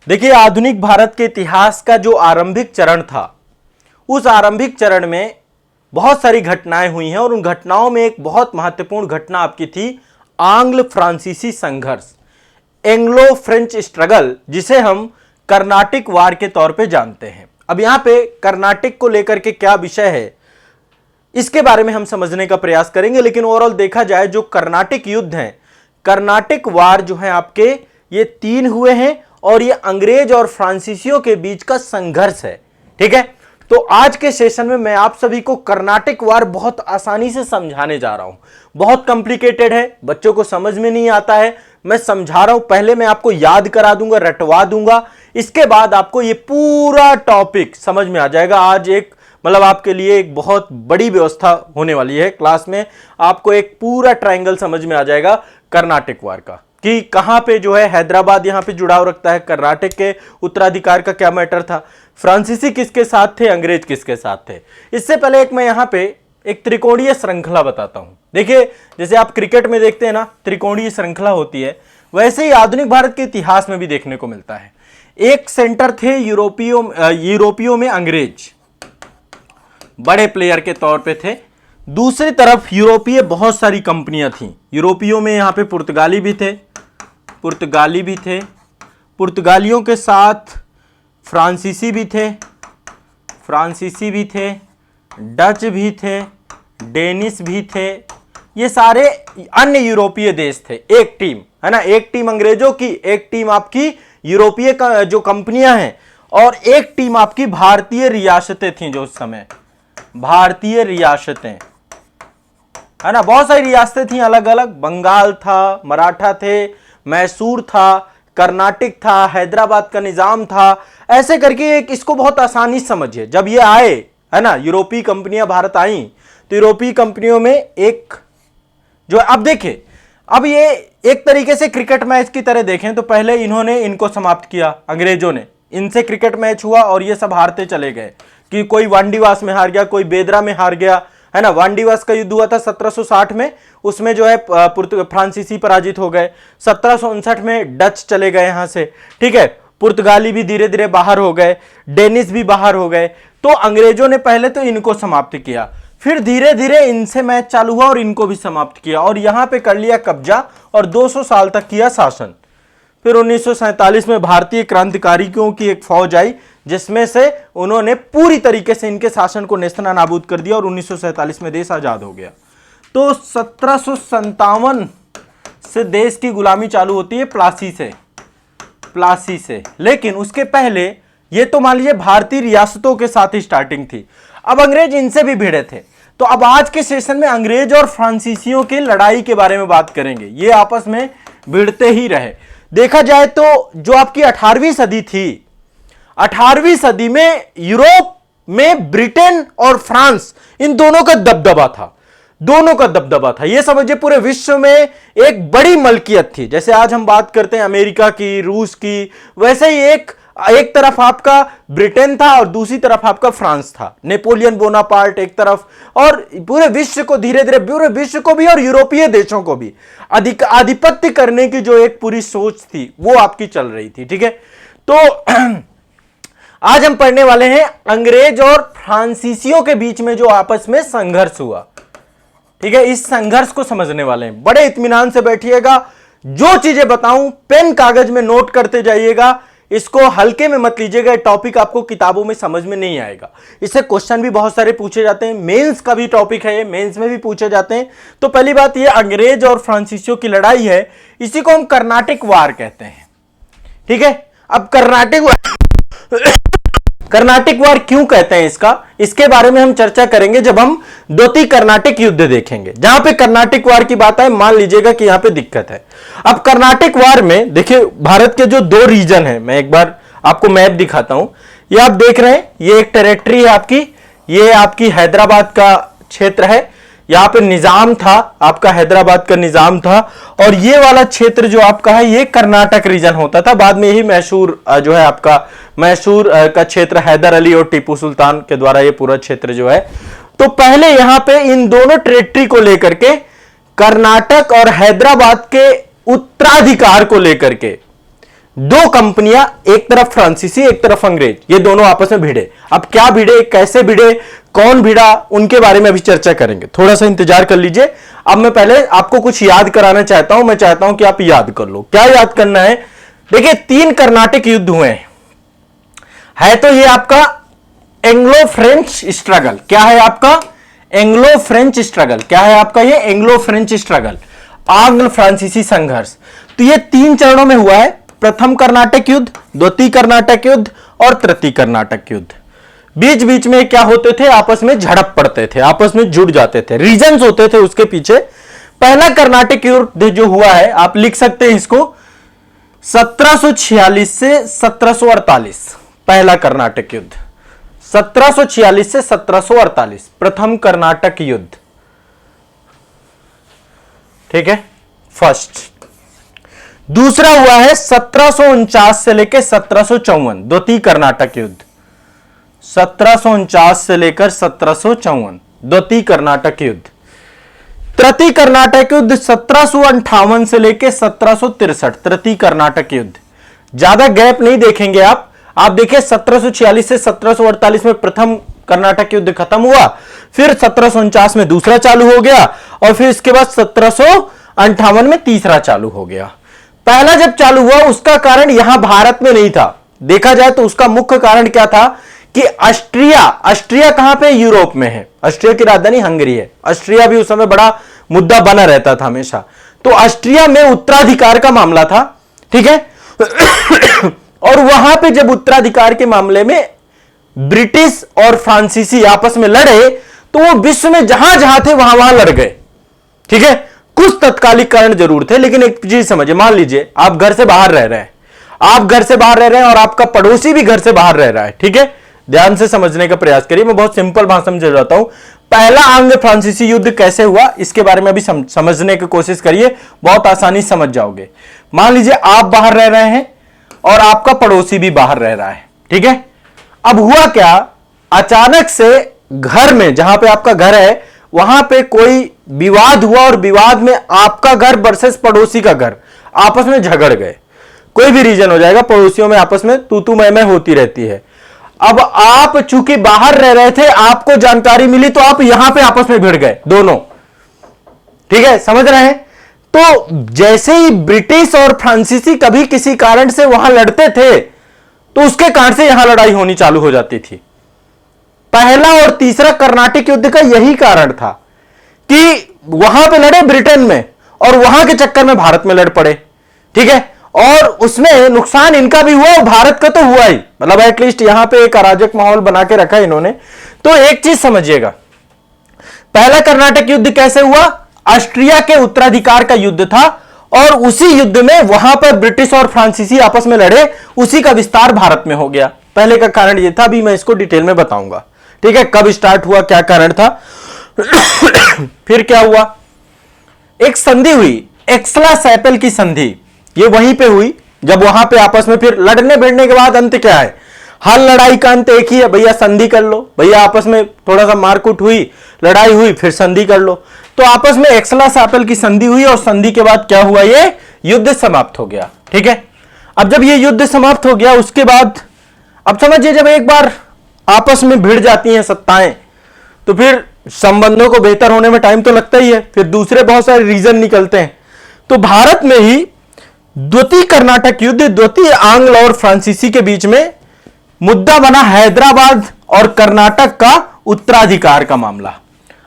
देखिए, आधुनिक भारत के इतिहास का जो आरंभिक चरण था, उस आरंभिक चरण में बहुत सारी घटनाएं हुई हैं और उन घटनाओं में एक बहुत महत्वपूर्ण घटना आपकी थी आंग्ल फ्रांसीसी संघर्ष, एंग्लो फ्रेंच स्ट्रगल, जिसे हम कर्नाटिक वार के तौर पे जानते हैं। अब यहां पे कर्नाटिक को लेकर के क्या विषय है, इसके बारे में हम समझने का प्रयास करेंगे। लेकिन ओवरऑल देखा जाए, जो कर्नाटिक युद्ध हैं, कर्नाटिक वार जो है आपके, ये 3 हुए हैं और ये अंग्रेज और फ्रांसीसियों के बीच का संघर्ष है। ठीक है, तो आज के सेशन में मैं आप सभी को कर्नाटिक वार बहुत आसानी से समझाने जा रहा हूं। बहुत कॉम्प्लिकेटेड है, बच्चों को समझ में नहीं आता है, मैं समझा रहा हूं। पहले मैं आपको याद करा दूंगा, रटवा दूंगा, इसके बाद आपको ये पूरा टॉपिक समझ में आ जाएगा। आज एक मतलब आपके लिए एक बहुत बड़ी व्यवस्था होने वाली है क्लास में। आपको एक पूरा ट्रायंगल समझ में आ जाएगा कर्नाटिक वार का, कि कहां पे जो है हैदराबाद यहां पे जुड़ाव रखता है, कर्नाटक के उत्तराधिकार का क्या मैटर था, फ्रांसीसी किसके साथ थे, अंग्रेज किसके साथ थे। इससे पहले एक मैं यहां पे एक त्रिकोणीय श्रृंखला बताता हूं। देखिए, जैसे आप क्रिकेट में देखते हैं ना, त्रिकोणीय श्रृंखला होती है, वैसे ही आधुनिक भारत के इतिहास में भी देखने को मिलता है। एक सेंटर थे यूरोपियों में अंग्रेज, बड़े प्लेयर के तौर पे थे। दूसरी तरफ यूरोपीय बहुत सारी कंपनियां थीं। यूरोपियों में यहां पे पुर्तगाली भी थे, पुर्तगालियों के साथ फ्रांसीसी भी थे, डच भी थे, डेनिश भी थे। ये सारे अन्य यूरोपीय देश थे। एक टीम है ना, एक टीम अंग्रेजों की, एक टीम आपकी यूरोपीय का जो कंपनियां हैं, और एक टीम आपकी भारतीय रियासतें थीं। जो उस समय भारतीय रियासतें है ना, बहुत सारी रियासतें थीं अलग अलग। बंगाल था, मराठा थे, मैसूर था, कर्नाटक था, हैदराबाद का निजाम था। ऐसे करके एक इसको बहुत आसानी समझिए। जब ये आए है ना, यूरोपीय कंपनियां भारत आई, तो यूरोपीय कंपनियों में एक जो, अब देखिए, अब ये एक तरीके से क्रिकेट मैच की तरह देखें तो पहले इन्होंने इनको समाप्त किया, अंग्रेजों ने। इनसे क्रिकेट मैच हुआ और ये सब हारते चले गए, कि कोई वांडीवास में हार गया, कोई बेदरा में हार गया, है ना। वांडीवास का युद्ध हुआ था 1760 में, उसमें जो है फ्रांसीसी पराजित हो गए। 1759 में डच चले गए यहां से, ठीक है। पुर्तगाली भी धीरे धीरे बाहर हो गए, डेनिश भी बाहर हो गए। तो अंग्रेजों ने पहले तो इनको समाप्त किया, फिर धीरे धीरे इनसे मैच चालू हुआ और इनको भी समाप्त किया, और यहां पे कर लिया कब्जा और 200 साल तक किया शासन। फिर 1947 में भारतीय क्रांतिकारियों की एक फौज आई, जिसमें से उन्होंने पूरी तरीके से इनके शासन को नेस्तनाबूद कर दिया और 1947 में देश आजाद हो गया। तो 1757 से देश की गुलामी चालू होती है प्लासी से। लेकिन उसके पहले ये तो मान लीजिए भारतीय रियासतों के साथ ही स्टार्टिंग थी। अब अंग्रेज इनसे भी भिड़े थे। तो अब आज के सेशन में अंग्रेज और फ्रांसीसियों की लड़ाई के बारे में बात करेंगे। ये आपस में भिड़ते ही रहे। देखा जाए तो जो आपकी 18वीं सदी थी, 18वीं सदी में यूरोप में ब्रिटेन और फ्रांस, इन दोनों का दबदबा था। यह समझिए पूरे विश्व में एक बड़ी मलकियत थी। जैसे आज हम बात करते हैं अमेरिका की, रूस की, वैसे ही एक तरफ आपका ब्रिटेन था और दूसरी तरफ आपका फ्रांस था। नेपोलियन बोनापार्ट एक तरफ, और पूरे विश्व को धीरे धीरे, पूरे विश्व को भी और यूरोपीय देशों को भी आधिपत्य करने की जो एक पूरी सोच थी, वो आपकी चल रही थी। ठीक है, तो आज हम पढ़ने वाले हैं अंग्रेज और फ्रांसीसियों के बीच में जो आपस में संघर्ष हुआ। ठीक है, इस संघर्ष को समझने वाले हैं। बड़े इत्मीनान से बैठिएगा, जो चीजें बताऊं पेन कागज में नोट करते जाइएगा, इसको हल्के में मत लीजिएगा। टॉपिक आपको किताबों में समझ में नहीं आएगा। इससे क्वेश्चन भी बहुत सारे पूछे जाते हैं, मेंस का भी टॉपिक है ये, मेंस में भी पूछे जाते हैं। तो पहली बात ये, अंग्रेज और फ्रांसीसियों की लड़ाई है, इसी को हम कर्नाटिक वार कहते हैं। ठीक है, अब कर्नाटिक वार क्यों कहते हैं इसके बारे में हम चर्चा करेंगे जब हम द्वितीय कर्नाटिक युद्ध देखेंगे। जहां पे कर्नाटिक वार की बात है, मान लीजिएगा कि यहां पे दिक्कत है। अब कर्नाटिक वार में देखिए, भारत के जो 2 रीजन है, मैं एक बार आपको मैप दिखाता हूं। ये आप देख रहे हैं, ये एक टेरिटरी है आपकी, ये आपकी हैदराबाद का क्षेत्र है। यहां पे निजाम था, आपका हैदराबाद का निजाम था, और ये वाला क्षेत्र जो आपका है, ये कर्नाटक रीजन होता था। बाद में यही मैसूर जो है आपका, मैसूर का क्षेत्र हैदर अली और टीपू सुल्तान के द्वारा ये पूरा क्षेत्र जो है। तो पहले यहां पे इन दोनों टेरिटरी को लेकर के, कर्नाटक और हैदराबाद के उत्तराधिकार को लेकर के दो कंपनियां, एक तरफ फ्रांसीसी एक तरफ अंग्रेज, ये दोनों आपस में भिड़े। अब क्या भिड़े, कैसे भिड़े, कौन भिड़ा, उनके बारे में अभी चर्चा करेंगे। थोड़ा सा इंतजार कर लीजिए। अब मैं पहले आपको कुछ याद कराना चाहता हूं। मैं चाहता हूं कि आप याद कर लो। क्या याद करना है? देखिए 3 कर्नाटक युद्ध हुए है तो ये आपका एंग्लो फ्रेंच स्ट्रगल। क्या है आपका? Anglo French struggle. क्या है आपका? ये एंग्लो फ्रेंच स्ट्रगल, आंग्ल फ्रांसीसी संघर्ष। तो ये 3 चरणों में हुआ है। प्रथम कर्नाटक युद्ध, द्वितीय कर्नाटक युद्ध और तृतीय कर्नाटक युद्ध। बीच बीच में क्या होते थे? आपस में झड़प पड़ते थे, आपस में जुड़ जाते थे, रीजन्स होते थे उसके पीछे। पहला कर्नाटक युद्ध जो हुआ है, आप लिख सकते हैं इसको 1746 से 1748। पहला कर्नाटक युद्ध 1746 से 1748, प्रथम कर्नाटक युद्ध। ठीक है, फर्स्ट। दूसरा हुआ है 1749 से लेकर 1754, द्वितीय कर्नाटक युद्ध। 1749 से लेकर 1754, द्वितीय कर्नाटक युद्ध। तृतीय कर्नाटक युद्ध 1758 से लेकर 1763, तृतीय कर्नाटक युद्ध। ज्यादा गैप नहीं देखेंगे आप देखिए 1746 से 1748 में प्रथम कर्नाटक युद्ध खत्म हुआ, फिर 1749 में दूसरा चालू हो गया और फिर इसके बाद 1758 में तीसरा चालू हो गया। पहला जब चालू हुआ उसका कारण यहां भारत में नहीं था। देखा जाए तो उसका मुख्य कारण क्या था कि ऑस्ट्रिया कहां पे? यूरोप में है। ऑस्ट्रिया की राजधानी हंगरी है। ऑस्ट्रिया भी उस समय बड़ा मुद्दा बना रहता था हमेशा। तो ऑस्ट्रिया में उत्तराधिकार का मामला था। ठीक है और वहां पे जब उत्तराधिकार के मामले में ब्रिटिश और फ्रांसीसी आपस में लड़े तो वो विश्व में जहां जहां थे वहां वहां लड़ गए। ठीक है, कुछ तत्कालिक कारण जरूर थे, लेकिन एक चीज समझिए, मान लीजिए आप घर से बाहर रह रहे हैं, और आपका पड़ोसी भी घर से बाहर रह रहा है। ठीक है, ध्यान से समझने का प्रयास करिए। मैं बहुत सिंपल भाषा में समझाता हूं। पहला आंग्ल फ्रांसीसी युद्ध कैसे हुआ इसके बारे में अभी समझने की कोशिश करिए, बहुत आसानी से समझ जाओगे। मान लीजिए आप बाहर रह रहे हैं और आपका पड़ोसी भी बाहर रह रहा है। ठीक है, अब हुआ क्या, अचानक से घर में, जहां पे आपका घर है वहां पे कोई विवाद हुआ और विवाद में आपका घर वर्सेस पड़ोसी का घर आपस में झगड़ गए। कोई भी रीजन हो जाएगा, पड़ोसियों में आपस में तू मैं होती रहती है। अब आप चूंकि बाहर रह रहे थे, आपको जानकारी मिली तो आप यहां पे आपस में भिड़ गए दोनों। ठीक है, समझ रहे हैं? तो जैसे ही ब्रिटिश और फ्रांसीसी कभी किसी कारण से वहां लड़ते थे तो उसके कारण से यहां लड़ाई होनी चालू हो जाती थी। पहला और तीसरा कर्नाटक युद्ध का यही कारण था कि वहां पे लड़े ब्रिटेन में और वहां के चक्कर में भारत में लड़ पड़े। ठीक है, और उसमें नुकसान इनका भी हुआ और भारत का तो हुआ ही, मतलब एटलीस्ट यहां पे एक अराजक माहौल बना के रखा इन्होंने। तो एक चीज समझिएगा, पहला कर्नाटक युद्ध कैसे हुआ? ऑस्ट्रिया के उत्तराधिकार का युद्ध था और उसी युद्ध में वहां पर ब्रिटिश और फ्रांसीसी आपस में लड़े, उसी का विस्तार भारत में हो गया। पहले का कारण यह था, अभी मैं इसको डिटेल में बताऊंगा। ठीक है, कब स्टार्ट हुआ, क्या कारण था फिर क्या हुआ? एक संधि हुई, एक्सला-सैपल की संधि, ये वहीं पे हुई जब वहां पे आपस में फिर लड़ने भिड़ने के बाद अंत क्या है? हर लड़ाई का अंत एक ही है, भैया संधि कर लो। भैया आपस में थोड़ा सा मारकूट हुई, लड़ाई हुई, फिर संधि कर लो। तो आपस में एक्सला-सैपल की संधि हुई और संधि के बाद क्या हुआ? ये युद्ध समाप्त हो गया। ठीक है, अब जब ये युद्ध समाप्त हो गया उसके बाद अब समझिए, जब एक बार आपस में भिड़ जाती हैं सत्ताएं तो फिर संबंधों को बेहतर होने में टाइम तो लगता ही है, फिर दूसरे बहुत सारे रीजन निकलते हैं। तो भारत में ही द्वितीय कर्नाटक युद्ध, द्वितीय आंग्ल और फ्रांसीसी के बीच में मुद्दा बना हैदराबाद और कर्नाटक का उत्तराधिकार का मामला।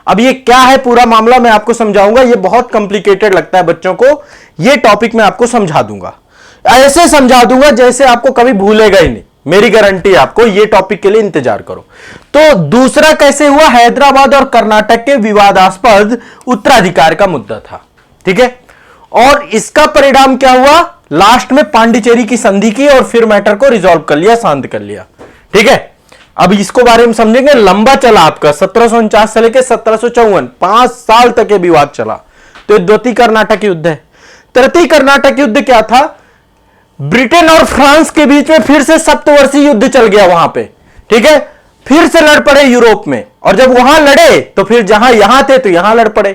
अब ये क्या है पूरा मामला मैं आपको समझाऊंगा, ये बहुत कॉम्प्लिकेटेड लगता है बच्चों को, ये टॉपिक मैं आपको समझा दूंगा, ऐसे समझा दूंगा जैसे आपको कभी भूलेगा ही नहीं, मेरी गारंटी है आपको। ये टॉपिक के लिए इंतजार करो। तो दूसरा कैसे हुआ? हैदराबाद और कर्नाटक के विवादास्पद उत्तराधिकार का मुद्दा था। ठीक है, और इसका परिणाम क्या हुआ? लास्ट में पांडिचेरी की संधि की और फिर मैटर को रिजॉल्व कर लिया, शांत कर लिया। ठीक है, अब इसको बारे में समझेंगे। लंबा चला आपका 1749 से लेकर 1754, 5 साल तक ये विवाद चला। तो द्वितीय कर्नाटक युद्ध है। तृतीय कर्नाटक युद्ध क्या था? ब्रिटेन और फ्रांस के बीच में फिर से सप्तवर्षीय युद्ध चल गया वहां पे। ठीक है, फिर से लड़ पड़े यूरोप में, और जब वहां लड़े तो फिर जहां यहां थे तो यहां लड़ पड़े।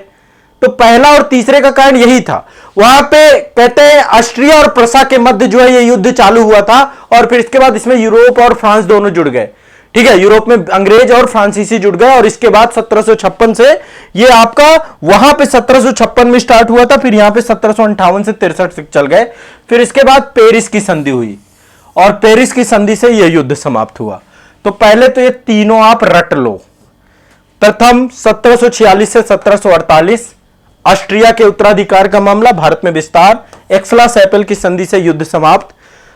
तो पहला और तीसरे का कारण यही था। वहां पे कहते हैं ऑस्ट्रिया और प्रसा के मध्य जो है ये युद्ध चालू हुआ था, और फिर इसके बाद इसमें यूरोप और फ्रांस दोनों जुड़ गए। ठीक है, यूरोप में अंग्रेज और फ्रांसीसी जुड़ गए, और इसके बाद 1756 से ये आपका वहां पे 1756 में स्टार्ट हुआ था, फिर यहां पे 1758 से 63 तक चल गए। फिर इसके बाद पेरिस की संधि हुई, और पेरिस की संधि से यह युद्ध समाप्त हुआ। तो पहले तो ये तीनों आप रट लो। प्रथम 1746 से 1748 ऑस्ट्रिया के उत्तराधिकार का मामला, भारत में विस्तार, एक्सला सैपल की संधि से युद्ध समाप्त।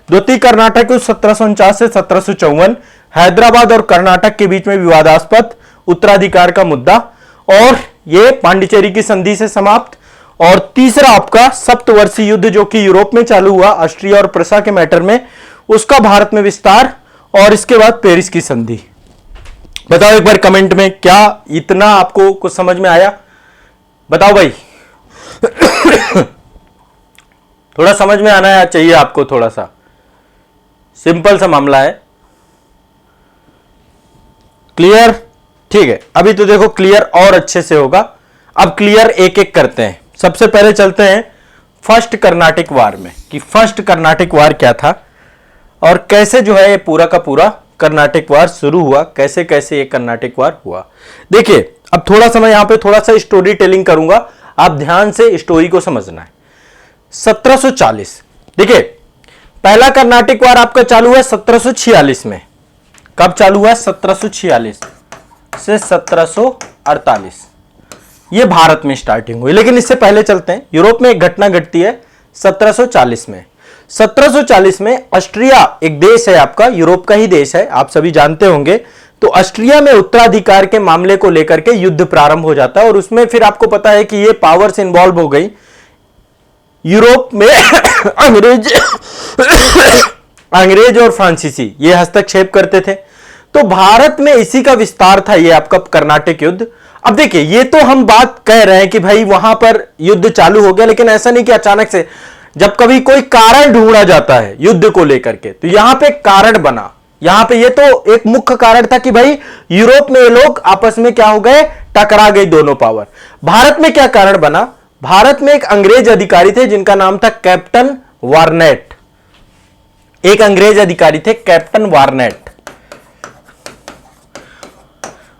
द्वितीय कर्नाटक युद्ध 1749 से 1754, हैदराबाद और कर्नाटक के बीच में विवादास्पद उत्तराधिकार का मुद्दा, और यह पांडिचेरी की संधि से समाप्त। और तीसरा आपका सप्तवर्षीय युद्ध जो कि यूरोप में चालू हुआ ऑस्ट्रिया और प्रसा के मैटर में, उसका भारत में विस्तार, और इसके बाद पेरिस की संधि। बताओ एक बार कमेंट में, क्या इतना आपको कुछ समझ में आया? बताओ भाई। थोड़ा समझ में आना चाहिए आपको, थोड़ा सा सिंपल सा मामला है। क्लियर? ठीक है, अभी तो देखो क्लियर और अच्छे से होगा। अब क्लियर एक एक करते हैं। सबसे पहले चलते हैं फर्स्ट कर्नाटिक वार में, कि फर्स्ट कर्नाटिक वार क्या था और कैसे जो है ये पूरा का पूरा कर्नाटिक वार शुरू हुआ, कैसे कैसे ये कर्नाटिक वार हुआ। देखिए, अब थोड़ा सा मैं यहां पे थोड़ा सा स्टोरी टेलिंग करूंगा, आप ध्यान से स्टोरी को समझना है। 1740, देखिए पहला कर्नाटिक वार आपका चालू है 1746 में। कब चालू हुआ? 1746 से 1748, ये भारत में स्टार्टिंग हुई। लेकिन इससे पहले चलते हैं, यूरोप में एक घटना घटती है 1740 में। 1740 में ऑस्ट्रिया एक देश है आपका, यूरोप का ही देश है, आप सभी जानते होंगे। तो ऑस्ट्रिया में उत्तराधिकार के मामले को लेकर के युद्ध प्रारंभ हो जाता है, और उसमें फिर आपको पता है कि ये पावर्स इन्वॉल्व हो गई। यूरोप में अंग्रेज और फ्रांसीसी ये हस्तक्षेप करते थे। तो भारत में इसी का विस्तार था ये आपका कर्नाटक युद्ध। अब देखिए, ये तो हम बात कह रहे हैं कि भाई वहां पर युद्ध चालू हो गया, लेकिन ऐसा नहीं कि अचानक से, जब कभी कोई कारण ढूंढा जाता है युद्ध को लेकर के, तो यहां पे कारण बना। यहां पे ये तो एक मुख्य कारण था कि भाई यूरोप में ये लोग आपस में क्या हो गए, टकरा गई दोनों पावर। भारत में क्या कारण बना? भारत में एक अंग्रेज अधिकारी थे जिनका नाम था कैप्टन वार्नेट। एक अंग्रेज अधिकारी थे कैप्टन वार्नेट।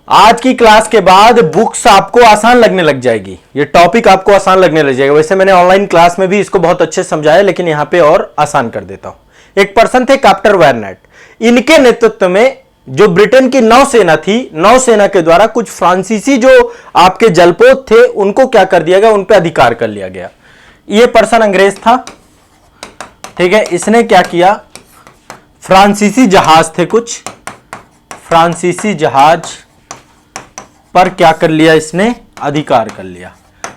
आज की क्लास के बाद बुक्स आपको आसान लगने लग जाएगी, ये टॉपिक आपको आसान लगने लग जाएगा। वैसे मैंने ऑनलाइन क्लास में भी इसको बहुत अच्छे से समझाया, लेकिन यहां पे और आसान कर देता हूं। एक पर्सन थे कैप्टन वार्नेट। इनके नेतृत्व में जो ब्रिटेन की नौसेना थी, नौसेना के द्वारा कुछ फ्रांसीसी जो आपके जलपोत थे उनको क्या कर दिया गया, उन पर अधिकार कर लिया गया। ये पर्सन अंग्रेज था, ठीक है। इसने क्या किया, फ्रांसीसी जहाज थे कुछ, फ्रांसीसी जहाज पर क्या कर लिया, इसने अधिकार कर लिया।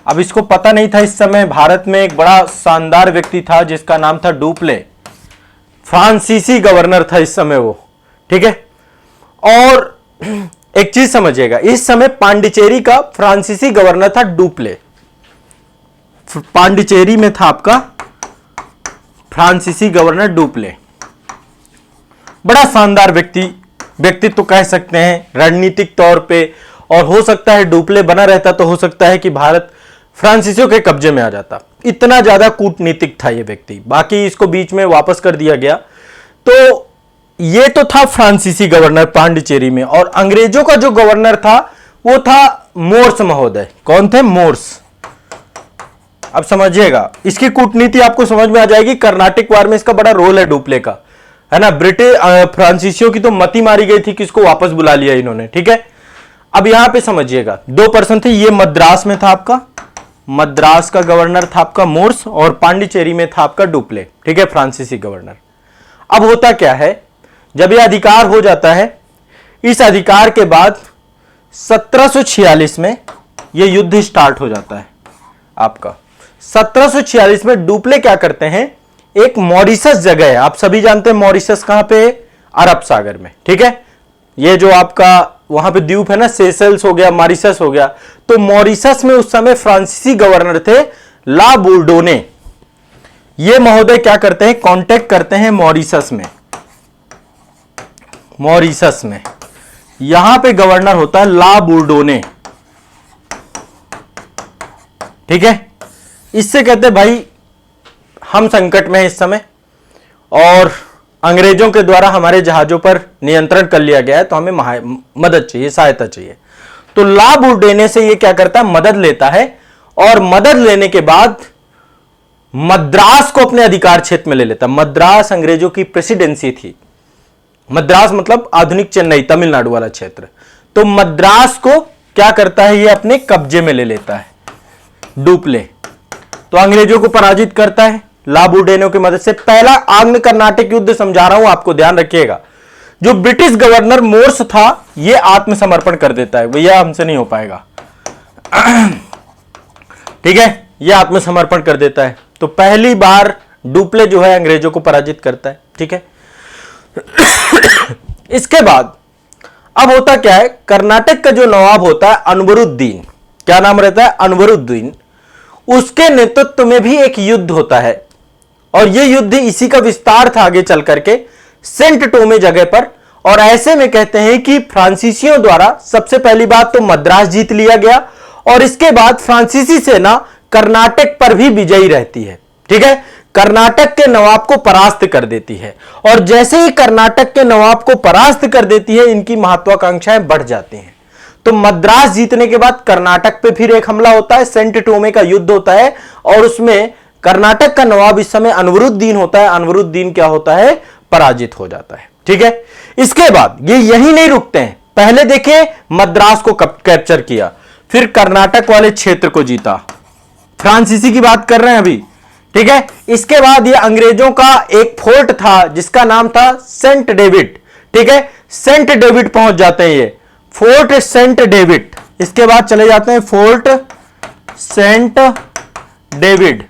अब इसको पता नहीं था इस समय भारत में एक बड़ा शानदार व्यक्ति था जिसका नाम था डुप्ले, फ्रांसीसी गवर्नर था इस समय वो, ठीक है। और एक चीज समझिएगा, इस समय पांडिचेरी का फ्रांसीसी गवर्नर था डुप्ले, पांडिचेरी में था आपका फ्रांसीसी गवर्नर डुप्ले। बड़ा शानदार व्यक्तित्व तो कह सकते हैं रणनीतिक तौर पे, और हो सकता है डुप्ले बना रहता तो हो सकता है कि भारत फ्रांसीसियों के कब्जे में आ जाता। इतना ज्यादा कूटनीतिक था ये व्यक्ति, बाकी इसको बीच में वापस कर दिया गया। तो ये तो था फ्रांसीसी गवर्नर पांडिचेरी में, और अंग्रेजों का जो गवर्नर था वो था मोर्स महोदय। कौन थे? मोर्स। अब समझिएगा, इसकी कूटनीति आपको समझ में आ जाएगी। कर्नाटक वार में इसका बड़ा रोल है डुप्ले का, है ना। ब्रिटिश फ्रांसीसियों की तो मती मारी गई थी कि इसको वापस बुला लिया इन्होंने, ठीक है। अब यहां पे समझिएगा, दो पर्सन थे, ये मद्रास में था आपका, मद्रास का गवर्नर था आपका मोर्स, और पांडिचेरी में था आपका डुप्ले, ठीक है, फ्रांसीसी गवर्नर। अब होता क्या है, जब यह अधिकार हो जाता है, इस अधिकार के बाद 1746 में यह युद्ध स्टार्ट हो जाता है आपका। 1746 में डुप्ले क्या करते हैं, एक मॉरिशस जगह है, आप सभी जानते हैं मॉरिशस कहां पे, अरब सागर में, ठीक है। ये जो आपका वहां पे द्वीप है ना, सेशल्स हो गया, मॉरिशस हो गया। तो मॉरिशस में उस समय फ्रांसीसी गवर्नर थे ला बोर्डोने। ये महोदय क्या करते हैं, कांटेक्ट करते हैं मॉरिशस में, मॉरिशस में यहां पे गवर्नर होता है ला बोर्डोने, ठीक है। इससे कहते हैं भाई हम संकट में हैं इस समय और अंग्रेजों के द्वारा हमारे जहाजों पर नियंत्रण कर लिया गया है, तो हमें मदद चाहिए, सहायता चाहिए। तो ला बोर्डेने से ये क्या करता है, मदद लेता है और मदद लेने के बाद मद्रास को अपने अधिकार क्षेत्र में ले लेता। मद्रास अंग्रेजों की प्रेसिडेंसी थी। मद्रास मतलब आधुनिक चेन्नई, तमिलनाडु वाला क्षेत्र। तो मद्रास को क्या करता है, ये अपने कब्जे में ले लेता है डुप्ले। तो अंग्रेजों को पराजित करता है ला बोर्डेने की मदद से। पहला आंग्ल कर्नाटक युद्ध समझा रहा हूं, आपको ध्यान रखिएगा। जो ब्रिटिश गवर्नर मोर्स था, यह आत्मसमर्पण कर देता है, भैया हमसे नहीं हो पाएगा, ठीक है, यह आत्मसमर्पण कर देता है। तो पहली बार डुप्ले जो है अंग्रेजों को पराजित करता है, ठीक है। इसके बाद अब होता क्या है, कर्नाटक का जो नवाब होता है अनवरुद्दीन, क्या नाम रहता है, अनवरुद्दीन, उसके नेतृत्व में भी एक युद्ध होता है और यह युद्ध इसी का विस्तार था आगे चल करके सेंट टोमे जगह पर। और ऐसे में कहते हैं कि फ्रांसीसियों द्वारा सबसे पहली बात तो मद्रास जीत लिया गया और इसके बाद फ्रांसीसी सेना कर्नाटक पर भी विजयी रहती है, ठीक है, कर्नाटक के नवाब को परास्त कर देती है। और जैसे ही कर्नाटक के नवाब को परास्त कर देती है, इनकी महत्वाकांक्षाएं बढ़ जाती हैं। तो मद्रास जीतने के बाद कर्नाटक पे फिर एक हमला होता है, सेंट टोमे का युद्ध होता है और उसमें कर्नाटक का नवाब इस समय अनवरुद्दीन होता है। अनवरुद्दीन क्या होता है, पराजित हो जाता है, ठीक है। इसके बाद ये यही नहीं रुकते हैं, पहले देखे मद्रास को कैप्चर किया, फिर कर्नाटक वाले क्षेत्र को जीता, फ्रांसीसी की बात कर रहे हैं अभी, ठीक है। इसके बाद ये अंग्रेजों का एक फोर्ट था जिसका नाम था सेंट डेविड, ठीक है, सेंट डेविड पहुंच जाते हैं, ये फोर्ट सेंट डेविड। इसके बाद चले जाते हैं फोर्ट सेंट डेविड,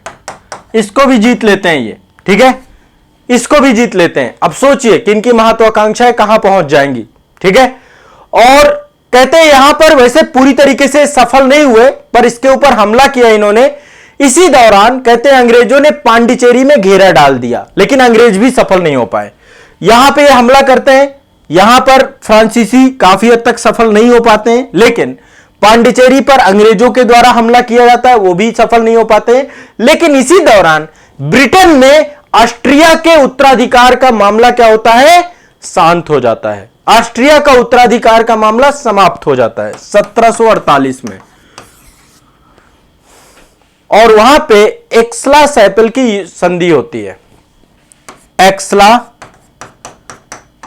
इसको भी जीत लेते हैं ये, ठीक है, इसको भी जीत लेते हैं। अब सोचिए कि इनकी महत्वाकांक्षाएं कहां पहुंच जाएंगी, ठीक है। और कहते हैं यहां पर वैसे पूरी तरीके से सफल नहीं हुए, पर इसके ऊपर हमला किया इन्होंने। इसी दौरान कहते हैं अंग्रेजों ने पांडिचेरी में घेरा डाल दिया, लेकिन अंग्रेज भी सफल नहीं हो पाए। यहां पे हमला करते हैं, यहां पर फ्रांसीसी काफी हद तक सफल नहीं हो पाते हैं, लेकिन पांडिचेरी पर अंग्रेजों के द्वारा हमला किया जाता है, वो भी सफल नहीं हो पाते हैं। लेकिन इसी दौरान ब्रिटेन में ऑस्ट्रिया के उत्तराधिकार का मामला क्या होता है, शांत हो जाता है। ऑस्ट्रिया का उत्तराधिकार का मामला समाप्त हो जाता है 1748 में। और वहां पे एक्सला सैपल की संधि होती है, एक्सला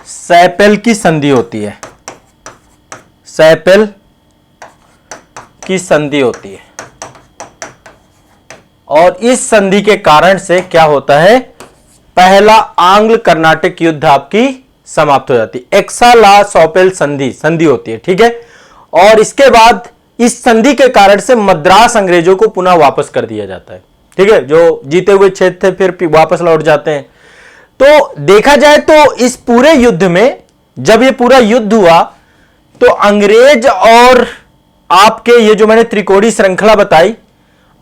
सैपल की संधि होती है, सैपल की संधि होती है। और इस संधि के कारण से क्या होता है, पहला आंग्ल कर्नाटक युद्ध आपकी समाप्त हो जाती है। एक्साला सौपेल संधि होती है, ठीक है। और इसके बाद इस संधि के कारण से मद्रास अंग्रेजों को पुनः वापस कर दिया जाता है, ठीक है। जो जीते हुए क्षेत्र थे फिर वापस लौट जाते हैं। तो देखा जाए तो इस पूरे युद्ध में, जब ये पूरा युद्ध हुआ तो अंग्रेज और आपके ये जो मैंने त्रिकोणीय श्रृंखला बताई,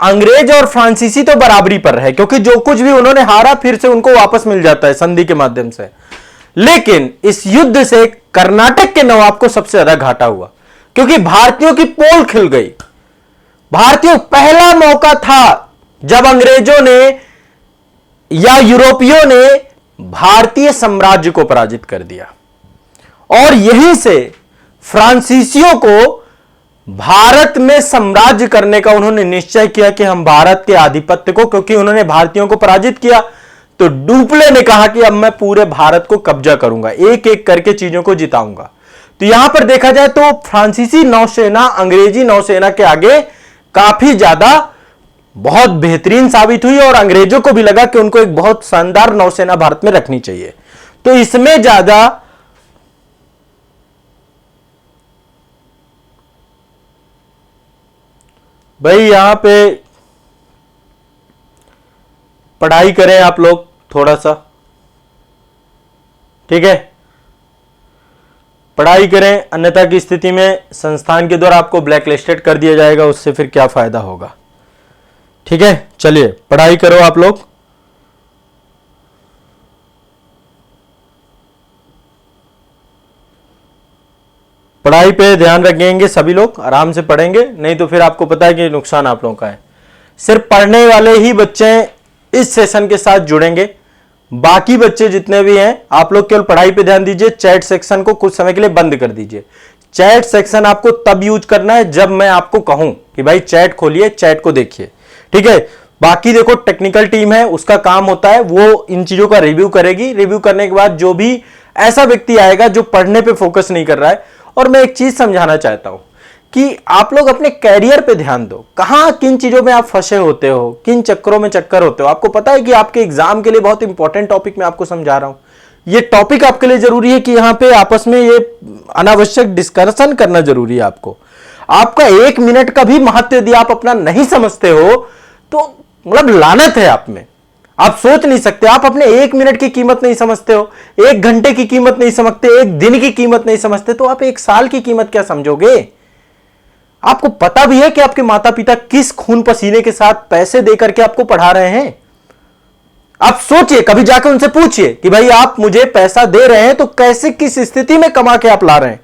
अंग्रेज और फ्रांसीसी तो बराबरी पर रहे, क्योंकि जो कुछ भी उन्होंने हारा फिर से उनको वापस मिल जाता है संधि के माध्यम से। लेकिन इस युद्ध से कर्नाटक के नवाब को सबसे ज्यादा घाटा हुआ, क्योंकि भारतीयों की पोल खिल गई। भारतीयों, पहला मौका था जब अंग्रेजों ने या यूरोपियों ने भारतीय साम्राज्य को पराजित कर दिया और यहीं से फ्रांसीसियों को भारत में साम्राज्य करने का उन्होंने निश्चय किया कि हम भारत के आधिपत्य को, क्योंकि उन्होंने भारतीयों को पराजित किया, तो डुप्ले ने कहा कि अब मैं पूरे भारत को कब्जा करूंगा, एक एक करके चीजों को जिताऊंगा। तो यहां पर देखा जाए तो फ्रांसीसी नौसेना अंग्रेजी नौसेना के आगे काफी ज्यादा बहुत बेहतरीन साबित हुई और अंग्रेजों को भी लगा कि उनको एक बहुत शानदार नौसेना भारत में रखनी चाहिए। तो इसमें ज्यादा भाई यहां पे पढ़ाई करें आप लोग थोड़ा सा, ठीक है, पढ़ाई करें, अन्यथा की स्थिति में संस्थान के द्वारा आपको ब्लैक लिस्टेड कर दिया जाएगा, उससे फिर क्या फायदा होगा, ठीक है। चलिए पढ़ाई करो आप लोग। पढ़ाई पे ध्यान रखेंगे सभी लोग, आराम से पढ़ेंगे, नहीं तो फिर आपको पता है कि नुकसान आप लोगों का है। सिर्फ पढ़ने वाले ही बच्चे इस सेशन के साथ जुड़ेंगे। बाकी बच्चे जितने भी हैं, आप लोग केवल पढ़ाई पे ध्यान दीजिए। चैट सेक्शन को कुछ समय के लिए बंद कर दीजिए। चैट सेक्शन आपको तब यूज करना है जब मैं आपको कहूं कि भाई चैट खोलिए, चैट को देखिए, ठीक है। बाकी देखो, टेक्निकल टीम है, उसका काम होता है वो इन चीजों का रिव्यू करेगी। रिव्यू करने के बाद जो भी ऐसा व्यक्ति आएगा जो पढ़ने पे फोकस नहीं कर रहा है, और मैं एक चीज समझाना चाहता हूं कि आप लोग अपने कैरियर पे ध्यान दो। कहां किन चीजों में आप फंसे होते हो, किन चक्करों में चक्कर होते हो। आपको पता है कि आपके एग्जाम के लिए बहुत इंपॉर्टेंट टॉपिक मैं आपको समझा रहा हूं। ये टॉपिक आपके लिए जरूरी है कि यहां पे आपस में ये अनावश्यक डिस्कशन करना जरूरी है। आपको आपका 1 मिनट का भी महत्व यदि आप अपना नहीं समझते हो तो मतलब लानत है आप में। आप सोच नहीं सकते, आप अपने 1 मिनट की कीमत नहीं समझते हो, 1 घंटे की कीमत नहीं समझते, 1 दिन की कीमत नहीं समझते, तो आप 1 साल की कीमत क्या समझोगे। आपको पता भी है कि आपके माता पिता किस खून पसीने के साथ पैसे देकर के आपको पढ़ा रहे हैं। आप सोचिए, कभी जाकर उनसे पूछिए कि भाई आप मुझे पैसा दे रहे हैं तो कैसे, किस स्थिति में कमा के आप ला रहे हैं।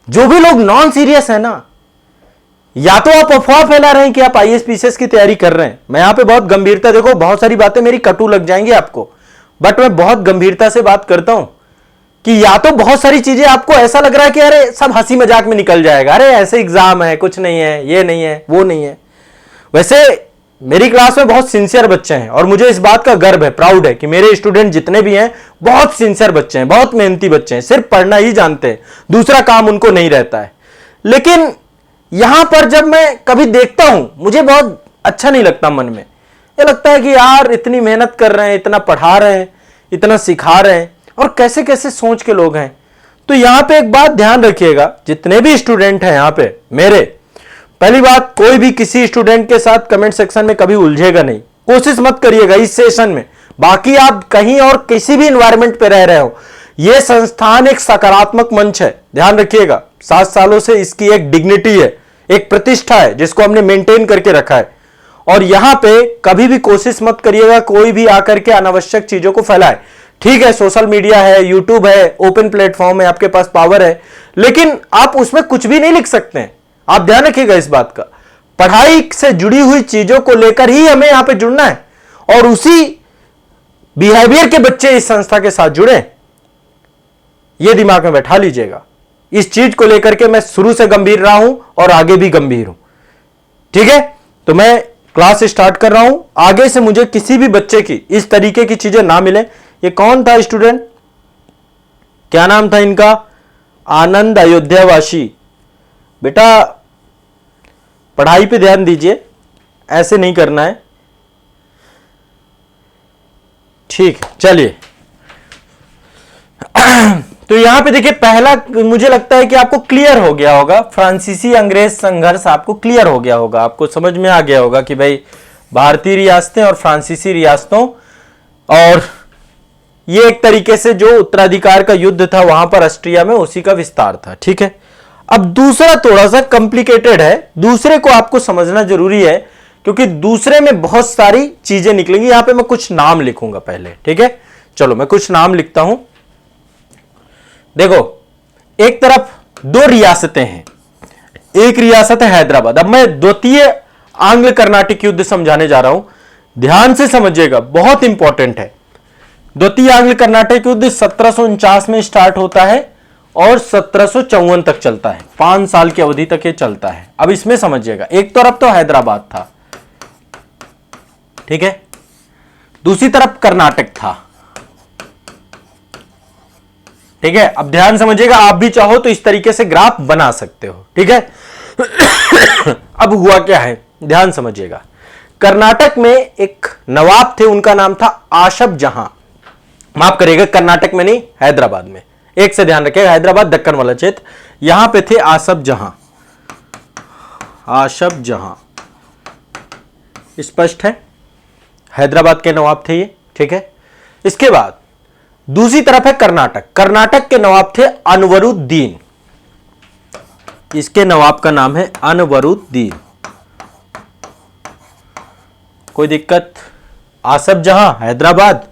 जो भी लोग नॉन सीरियस है ना, या तो आप अफवाह फैला रहे हैं कि आप आईएएस पीसीएस की तैयारी कर रहे हैं। मैं यहां पे बहुत गंभीरता, देखो बहुत सारी बातें मेरी कटु लग जाएंगी आपको, बट मैं बहुत गंभीरता से बात करता हूं कि या तो बहुत सारी चीजें आपको ऐसा लग रहा है कि अरे सब हंसी मजाक में निकल जाएगा, अरे ऐसे एग्जाम है, कुछ नहीं है, ये नहीं है, वो नहीं है। वैसे मेरी क्लास में बहुत सिंसियर बच्चे हैं और मुझे इस बात का गर्व है, प्राउड है कि मेरे स्टूडेंट जितने भी हैं बहुत सिंसियर बच्चे हैं, बहुत मेहनती बच्चे हैं, सिर्फ पढ़ना ही जानते हैं, दूसरा काम उनको नहीं रहता है। लेकिन यहां पर जब मैं कभी देखता हूं, मुझे बहुत अच्छा नहीं लगता। मन में ये लगता है कि यार इतनी मेहनत कर रहे हैं, इतना पढ़ा रहे हैं, इतना सिखा रहे हैं, और कैसे कैसे सोच के लोग हैं। तो यहां पे एक बात ध्यान रखिएगा, जितने भी स्टूडेंट हैं यहां पे मेरे, पहली बात, कोई भी किसी स्टूडेंट के साथ कमेंट सेक्शन में कभी उलझेगा नहीं, कोशिश मत करिएगा इस सेशन में। बाकी आप कहीं और किसी भी एनवायरनमेंट पे रह रहे हो, यह संस्थान एक सकारात्मक मंच है, ध्यान रखिएगा। 7 सालों से इसकी एक डिग्निटी है, एक प्रतिष्ठा है जिसको हमने मेंटेन करके रखा है। और यहां पे कभी भी कोशिश मत करिएगा कोई भी आकर के अनावश्यक चीजों को फैलाए। ठीक है, सोशल मीडिया है, यूट्यूब है, ओपन प्लेटफॉर्म है, आपके पास पावर है, लेकिन आप उसमें कुछ भी नहीं लिख सकते हैं। आप ध्यान रखिएगा इस बात का। पढ़ाई से जुड़ी हुई चीजों को लेकर ही हमें यहां पे जुड़ना है, और उसी बिहेवियर के बच्चे इस संस्था के साथ जुड़े, यह दिमाग में बैठा लीजिएगा। इस चीज को लेकर के मैं शुरू से गंभीर रहा हूं और आगे भी गंभीर हूं, ठीक है। तो मैं क्लास स्टार्ट कर रहा हूं, आगे से मुझे किसी भी बच्चे की इस तरीके की चीजें ना मिले। ये कौन था स्टूडेंट, क्या नाम था इनका, आनंद अयोध्यावासी। बेटा पढ़ाई पे ध्यान दीजिए, ऐसे नहीं करना है, ठीक। चलिए तो यहां पे देखिए, पहला मुझे लगता है कि आपको क्लियर हो गया होगा, फ्रांसीसी अंग्रेज संघर्ष आपको क्लियर हो गया होगा, आपको समझ में आ गया होगा कि भाई भारतीय रियासतें और फ्रांसीसी रियासतों, और ये एक तरीके से जो उत्तराधिकार का युद्ध था वहां पर ऑस्ट्रिया में, उसी का विस्तार था, ठीक है। अब दूसरा थोड़ा सा कॉम्प्लिकेटेड है, दूसरे को आपको समझना जरूरी है, क्योंकि दूसरे में बहुत सारी चीजें निकलेंगी। यहां पे मैं कुछ नाम लिखूंगा पहले, ठीक है। चलो मैं कुछ नाम लिखता हूं। देखो, एक तरफ 2 रियासतें हैं, एक रियासत है हैदराबाद। अब मैं द्वितीय आंग्ल कर्नाटक युद्ध समझाने जा रहा हूं, ध्यान से समझिएगा, बहुत इंपॉर्टेंट है। द्वितीय आंग्ल कर्नाटक युद्ध 1749 में स्टार्ट होता है और 1754 तक चलता है, 5 साल की अवधि तक ये चलता है। अब इसमें समझिएगा, एक तरफ तो हैदराबाद था, ठीक है, दूसरी तरफ कर्नाटक था, ठीक है। अब ध्यान समझिएगा, आप भी चाहो तो इस तरीके से ग्राफ बना सकते हो, ठीक है। अब हुआ क्या है, ध्यान समझिएगा। कर्नाटक में एक नवाब थे, उनका नाम था आशफ जहां, माफ करिएगा, कर्नाटक में नहीं, हैदराबाद में, एक से ध्यान रखिएगा, हैदराबाद दक्कन वाला क्षेत्र, यहां पे थे आशफ जहां। आशफ जहां स्पष्ट है, हैदराबाद के नवाब थे ये, ठीक है। इसके बाद दूसरी तरफ है कर्नाटक, कर्नाटक के नवाब थे अनवरुद्दीन, इसके नवाब का नाम है अनवरुद्दीन। कोई दिक्कत, आसफ जहां हैदराबाद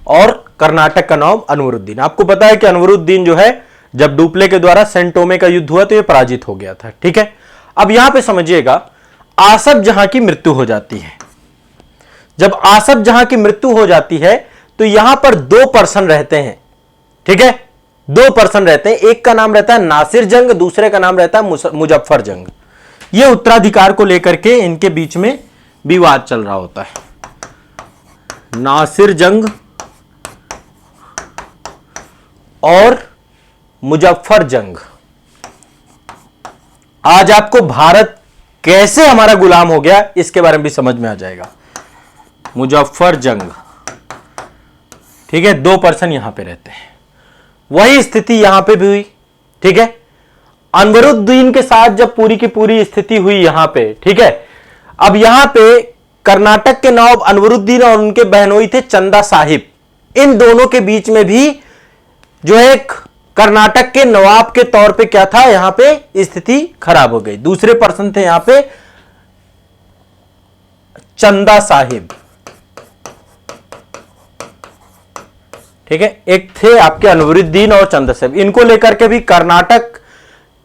और कर्नाटक का नाम अनवरुद्दीन। आपको पता है कि अनवरुद्दीन जो है, जब डुप्ले के द्वारा सेंट टोमे का युद्ध हुआ तो यह पराजित हो गया था, ठीक है। अब यहां पे समझिएगा, आसफ जहां की मृत्यु हो जाती है, जब आसफ जहां की मृत्यु हो जाती है तो यहां पर 2 पर्सन रहते हैं, ठीक है, 2 पर्सन रहते हैं। एक का नाम रहता है नासिर जंग, दूसरे का नाम रहता है मुजफ्फर जंग। यह उत्तराधिकार को लेकर के इनके बीच में विवाद चल रहा होता है। नासिर जंग और मुजफ्फर जंग। आज आपको भारत कैसे हमारा गुलाम हो गया इसके बारे में भी समझ में आ जाएगा। मुजफ्फर जंग, ठीक है, 2 पर्सन यहां पे रहते हैं। वही स्थिति यहां पे भी हुई, ठीक है। अनवरुद्दीन के साथ जब पूरी की पूरी स्थिति हुई यहां पे, ठीक है, अब यहां पे कर्नाटक के नवाब अनवरुद्दीन और उनके बहनोई थे चंदा साहिब। इन दोनों के बीच में भी जो एक कर्नाटक के नवाब के तौर पे क्या था, यहां पे स्थिति खराब हो गई। दूसरे पर्सन थे यहां पे चंदा साहिब, ठीक है। एक थे आपके अनवरुद्दीन और चंदा साहिब। इनको लेकर के भी कर्नाटक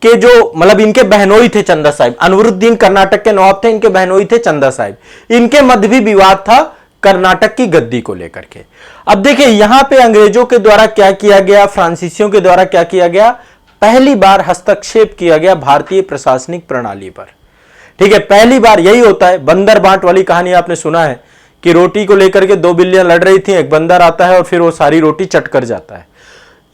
के जो मतलब इनके बहनोई थे चंदा साहिब। अनवरुद्दीन कर्नाटक के नवाब थे, इनके बहनोई थे चंदा साहिब। इनके मध्य भी विवाद था कर्नाटक की गद्दी को लेकर के। अब देखिए यहां पे अंग्रेजों के द्वारा क्या किया गया, फ्रांसीसियों के द्वारा क्या किया गया, पहली बार हस्तक्षेप किया गया भारतीय प्रशासनिक प्रणाली पर, ठीक है। पहली बार यही होता है, बंदर बांट वाली कहानी आपने सुना है कि रोटी को लेकर के 2 बिल्लियां लड़ रही थी, एक बंदर आता है और फिर वो सारी रोटी चट कर जाता है।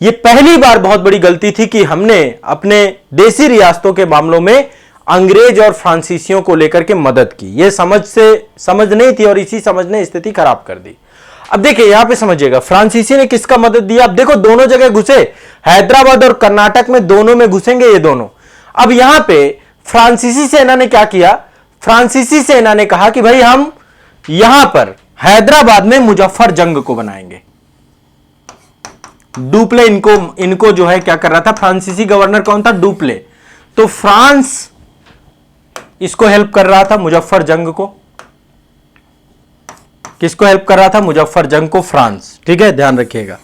ये पहली बार बहुत बड़ी गलती थी कि हमने अपने देसी रियासतों के मामलों में अंग्रेज और फ्रांसीसियों को लेकर के मदद की। ये समझ नहीं थी और इसी समझ ने स्थिति खराब कर दी। अब देखिए यहां पे समझिएगा फ्रांसीसी ने किसका मदद दिया। अब देखो दोनों जगह घुसे, हैदराबाद और कर्नाटक में दोनों में घुसेंगे ये दोनों। अब यहां पे फ्रांसीसी सेना ने क्या किया, फ्रांसीसी सेना ने कहा कि भाई हम यहां पर हैदराबाद में मुजफ्फर जंग को बनाएंगे। डुप्ले इनको जो है क्या कर रहा था, फ्रांसीसी गवर्नर कौन था, डुप्ले। तो फ्रांस इसको हेल्प कर रहा था, मुजफ्फर जंग को। किसको हेल्प कर रहा था, मुजफ्फर जंग को, फ्रांस, ठीक है, ध्यान रखिएगा,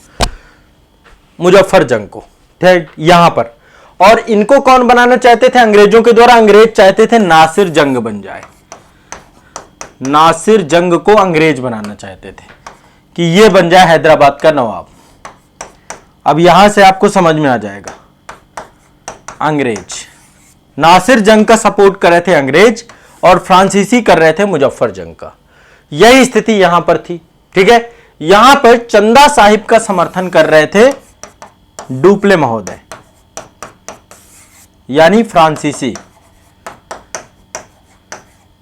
मुजफ्फर जंग को, ठीक, यहां पर। और इनको कौन बनाना चाहते थे अंग्रेजों के द्वारा, अंग्रेज चाहते थे नासिर जंग बन जाए। नासिर जंग को अंग्रेज बनाना चाहते थे कि यह बन जाए हैदराबाद का नवाब। अब यहां से आपको समझ में आ जाएगा, अंग्रेज नासिर जंग का सपोर्ट कर रहे थे अंग्रेज और फ्रांसीसी कर रहे थे मुजफ्फर जंग का। यही स्थिति यहां पर थी, ठीक है। यहां पर चंदा साहिब का समर्थन कर रहे थे डुप्ले महोदय, यानी फ्रांसीसी।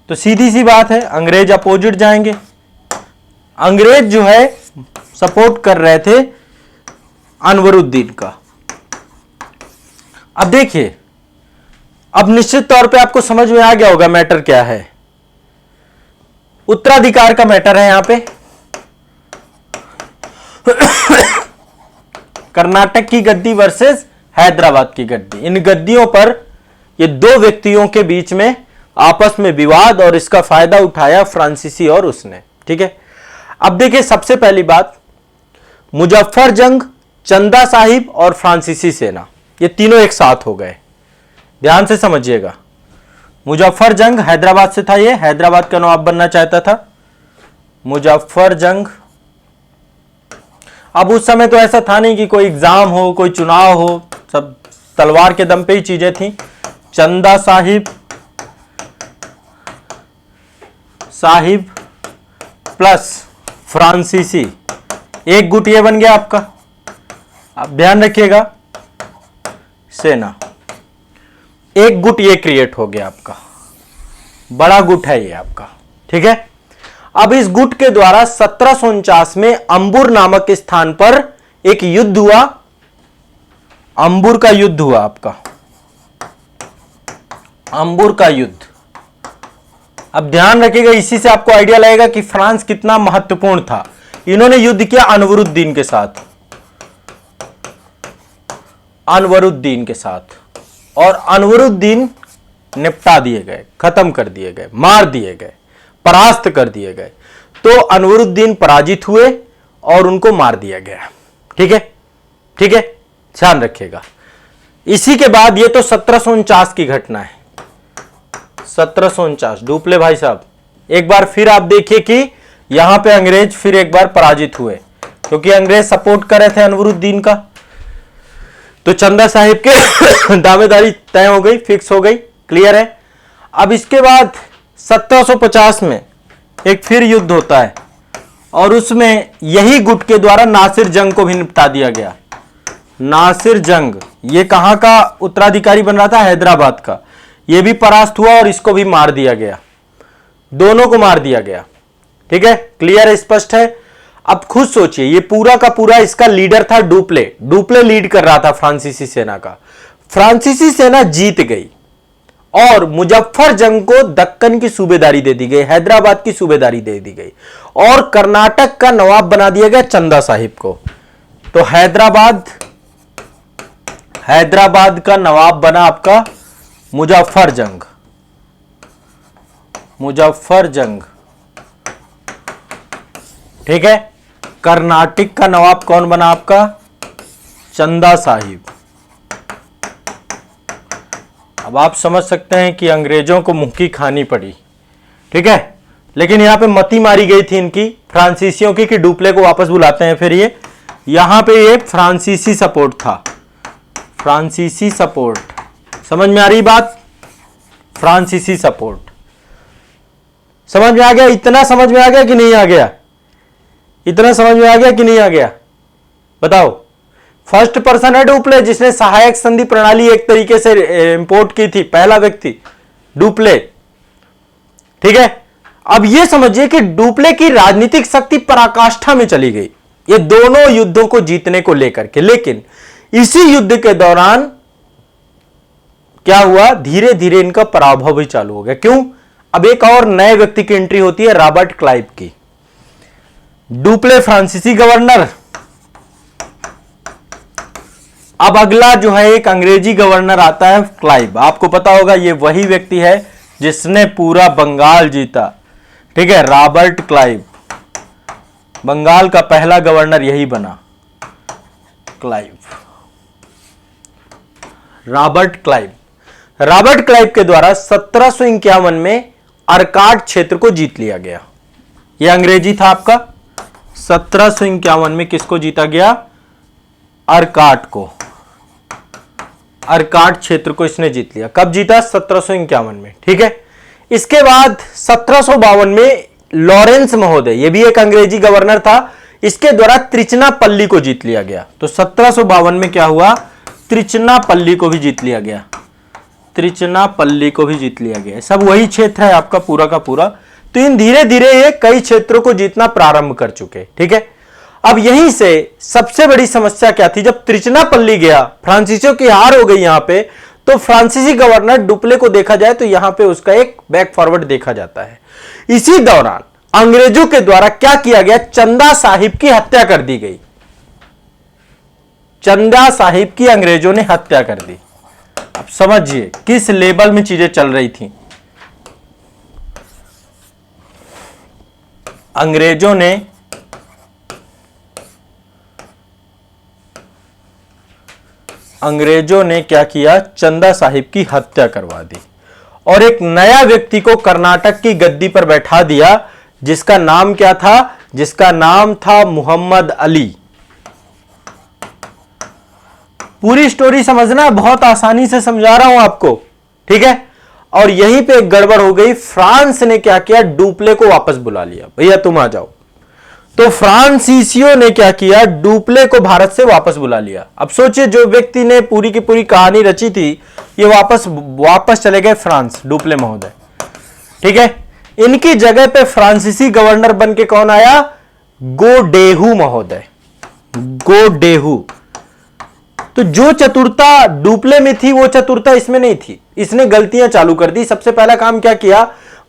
तो सीधी सी बात है, अंग्रेज अपोजिट जाएंगे। अंग्रेज जो है सपोर्ट कर रहे थे अनवरुद्दीन का। अब देखिए, अब निश्चित तौर पे आपको समझ में आ गया होगा मैटर क्या है। उत्तराधिकार का मैटर है यहां पे। कर्नाटक की गद्दी वर्सेस हैदराबाद की गद्दी। इन गद्दियों पर ये 2 व्यक्तियों के बीच में आपस में विवाद और इसका फायदा उठाया फ्रांसीसी और उसने, ठीक है। अब देखिए सबसे पहली बात, मुजफ्फर जंग, चंदा साहिब और फ्रांसीसी सेना, ये तीनों एक साथ हो गए। ध्यान से समझिएगा, मुजफ्फर जंग हैदराबाद से था, ये हैदराबाद का नवाब बनना चाहता था मुजफ्फर जंग। अब उस समय तो ऐसा था नहीं कि कोई एग्जाम हो, कोई चुनाव हो, सब तलवार के दम पे ही चीजें थी। चंदा साहिब प्लस फ्रांसीसी, एक गुट ये बन गया आपका। अब ध्यान रखिएगा, सेना, एक गुट ये क्रिएट हो गया आपका, बड़ा गुट है ये आपका, ठीक है। अब इस गुट के द्वारा 1749 में अंबुर नामक स्थान पर एक युद्ध हुआ, अंबुर का युद्ध हुआ आपका, अंबुर का युद्ध। अब ध्यान रखिएगा, इसी से आपको आइडिया लगेगा कि फ्रांस कितना महत्वपूर्ण था। इन्होंने युद्ध किया अनवरुद्दीन के साथ, अनवरुद्दीन के साथ, और अनवरुद्दीन निपटा दिए गए, खत्म कर दिए गए, मार दिए गए, परास्त कर दिए गए। तो अनवरुद्दीन पराजित हुए और उनको मार दिया गया, ठीक है, ठीक है, ध्यान रखिएगा। इसी के बाद ये तो 1749 की घटना है, 1749। डुप्ले भाई साहब एक बार फिर आप देखिए कि यहां पे अंग्रेज फिर एक बार पराजित हुए, क्योंकि अंग्रेज सपोर्ट कर रहे थे अनवरुद्दीन का। तो चंदा साहिब के दावेदारी तय हो गई, फिक्स हो गई, क्लियर है। अब इसके बाद 1750 में एक फिर युद्ध होता है और उसमें यही गुट के द्वारा नासिर जंग को भी निपटा दिया गया। नासिर जंग ये कहां का उत्तराधिकारी बन रहा था? हैदराबाद का। ये भी परास्त हुआ और इसको भी मार दिया गया, दोनों को मार दिया गया। ठीक है, क्लियर है, स्पष्ट है। अब खुद सोचिए, ये पूरा का पूरा इसका लीडर था डुप्ले। डुप्ले लीड कर रहा था फ्रांसीसी सेना का। फ्रांसीसी सेना जीत गई और मुजफ्फर जंग को दक्कन की सूबेदारी दे दी गई, हैदराबाद की सूबेदारी दे दी गई और कर्नाटक का नवाब बना दिया गया चंदा साहिब को। तो हैदराबाद का नवाब बना आपका मुजफ्फर जंग। मुजफ्फर जंग, ठीक है। कर्नाटक का नवाब कौन बना आपका? चंदा साहिब। अब आप समझ सकते हैं कि अंग्रेजों को मुक्की खानी पड़ी, ठीक है। लेकिन यहां पे मती मारी गई थी इनकी फ्रांसीसियों की कि डुप्ले को वापस बुलाते हैं। फिर ये यहां पे ये फ्रांसीसी सपोर्ट था, फ्रांसीसी सपोर्ट। समझ में आ रही बात? फ्रांसीसी सपोर्ट समझ में आ गया? इतना समझ में आ गया कि नहीं आ गया? इतना समझ में आ गया कि नहीं आ गया? बताओ। फर्स्ट पर्सन है डुप्ले, जिसने सहायक संधि प्रणाली एक तरीके से इंपोर्ट की थी, पहला व्यक्ति डुप्ले, ठीक है। अब यह समझिए कि डुप्ले की राजनीतिक शक्ति पराकाष्ठा में चली गई ये दोनों युद्धों को जीतने को लेकर के। लेकिन इसी युद्ध के दौरान क्या हुआ? धीरे धीरे इनका पराभव भी चालू हो गया। क्यों? अब एक और नए व्यक्ति की एंट्री होती है, रॉबर्ट क्लाइव की। डुप्ले फ्रांसीसी गवर्नर, अब अगला जो है एक अंग्रेजी गवर्नर आता है क्लाइव। आपको पता होगा ये वही व्यक्ति है जिसने पूरा बंगाल जीता, ठीक है। रॉबर्ट क्लाइव, बंगाल का पहला गवर्नर यही बना, Clive, Robert Clive. Robert Clive के द्वारा 1751 में अर्काट क्षेत्र को जीत लिया गया। यह अंग्रेजी था आपका। 1751 में किसको जीता गया? अर्काट को। अर्काट क्षेत्र को इसने जीत लिया। कब जीता? 1751 में, ठीक है। इसके बाद 1752 में लॉरेंस महोदय, यह भी एक अंग्रेजी गवर्नर था, इसके द्वारा त्रिचनापल्ली को जीत लिया गया। तो 1752 में क्या हुआ? त्रिचनापल्ली को भी जीत लिया गया। त्रिचनापल्ली को भी जीत लिया गया। सब वही क्षेत्र है आपका पूरा का पूरा। तो इन धीरे धीरे ये कई क्षेत्रों को जीतना प्रारंभ कर चुके, ठीक है। अब यहीं से सबसे बड़ी समस्या क्या थी? जब त्रिचनापल्ली गया, फ्रांसीसियों की हार हो गई यहां पे, तो फ्रांसीसी गवर्नर डुप्ले को देखा जाए तो यहां पे उसका एक बैक फॉरवर्ड देखा जाता है। इसी दौरान अंग्रेजों के द्वारा क्या किया गया? चंदा साहिब की हत्या कर दी गई। चंदा साहिब की अंग्रेजों ने हत्या कर दी। अब समझिए किस लेवल में चीजें चल रही थी। अंग्रेजों ने क्या किया? चंदा साहिब की हत्या करवा दी और एक नया व्यक्ति को कर्नाटक की गद्दी पर बैठा दिया, जिसका नाम क्या था? जिसका नाम था मोहम्मद अली। पूरी स्टोरी समझना, बहुत आसानी से समझा रहा हूं आपको, ठीक है। और यहीं पे एक गड़बड़ हो गई। फ्रांस ने क्या किया? डुप्ले को वापस बुला लिया, भैया तुम आ जाओ। तो फ्रांसीसियों ने क्या किया? डुप्ले को भारत से वापस बुला लिया। अब सोचिए, जो व्यक्ति ने पूरी की पूरी कहानी रची थी, ये वापस चले गए फ्रांस, डुप्ले महोदय, ठीक है। इनकी जगह पे फ्रांसीसी गवर्नर बन के कौन आया? गोडेहू महोदय, गोडेहू। तो जो चतुरता डुप्ले में थी वो चतुरता इसमें नहीं थी। इसने गलतियां चालू कर दी। सबसे पहला काम क्या किया?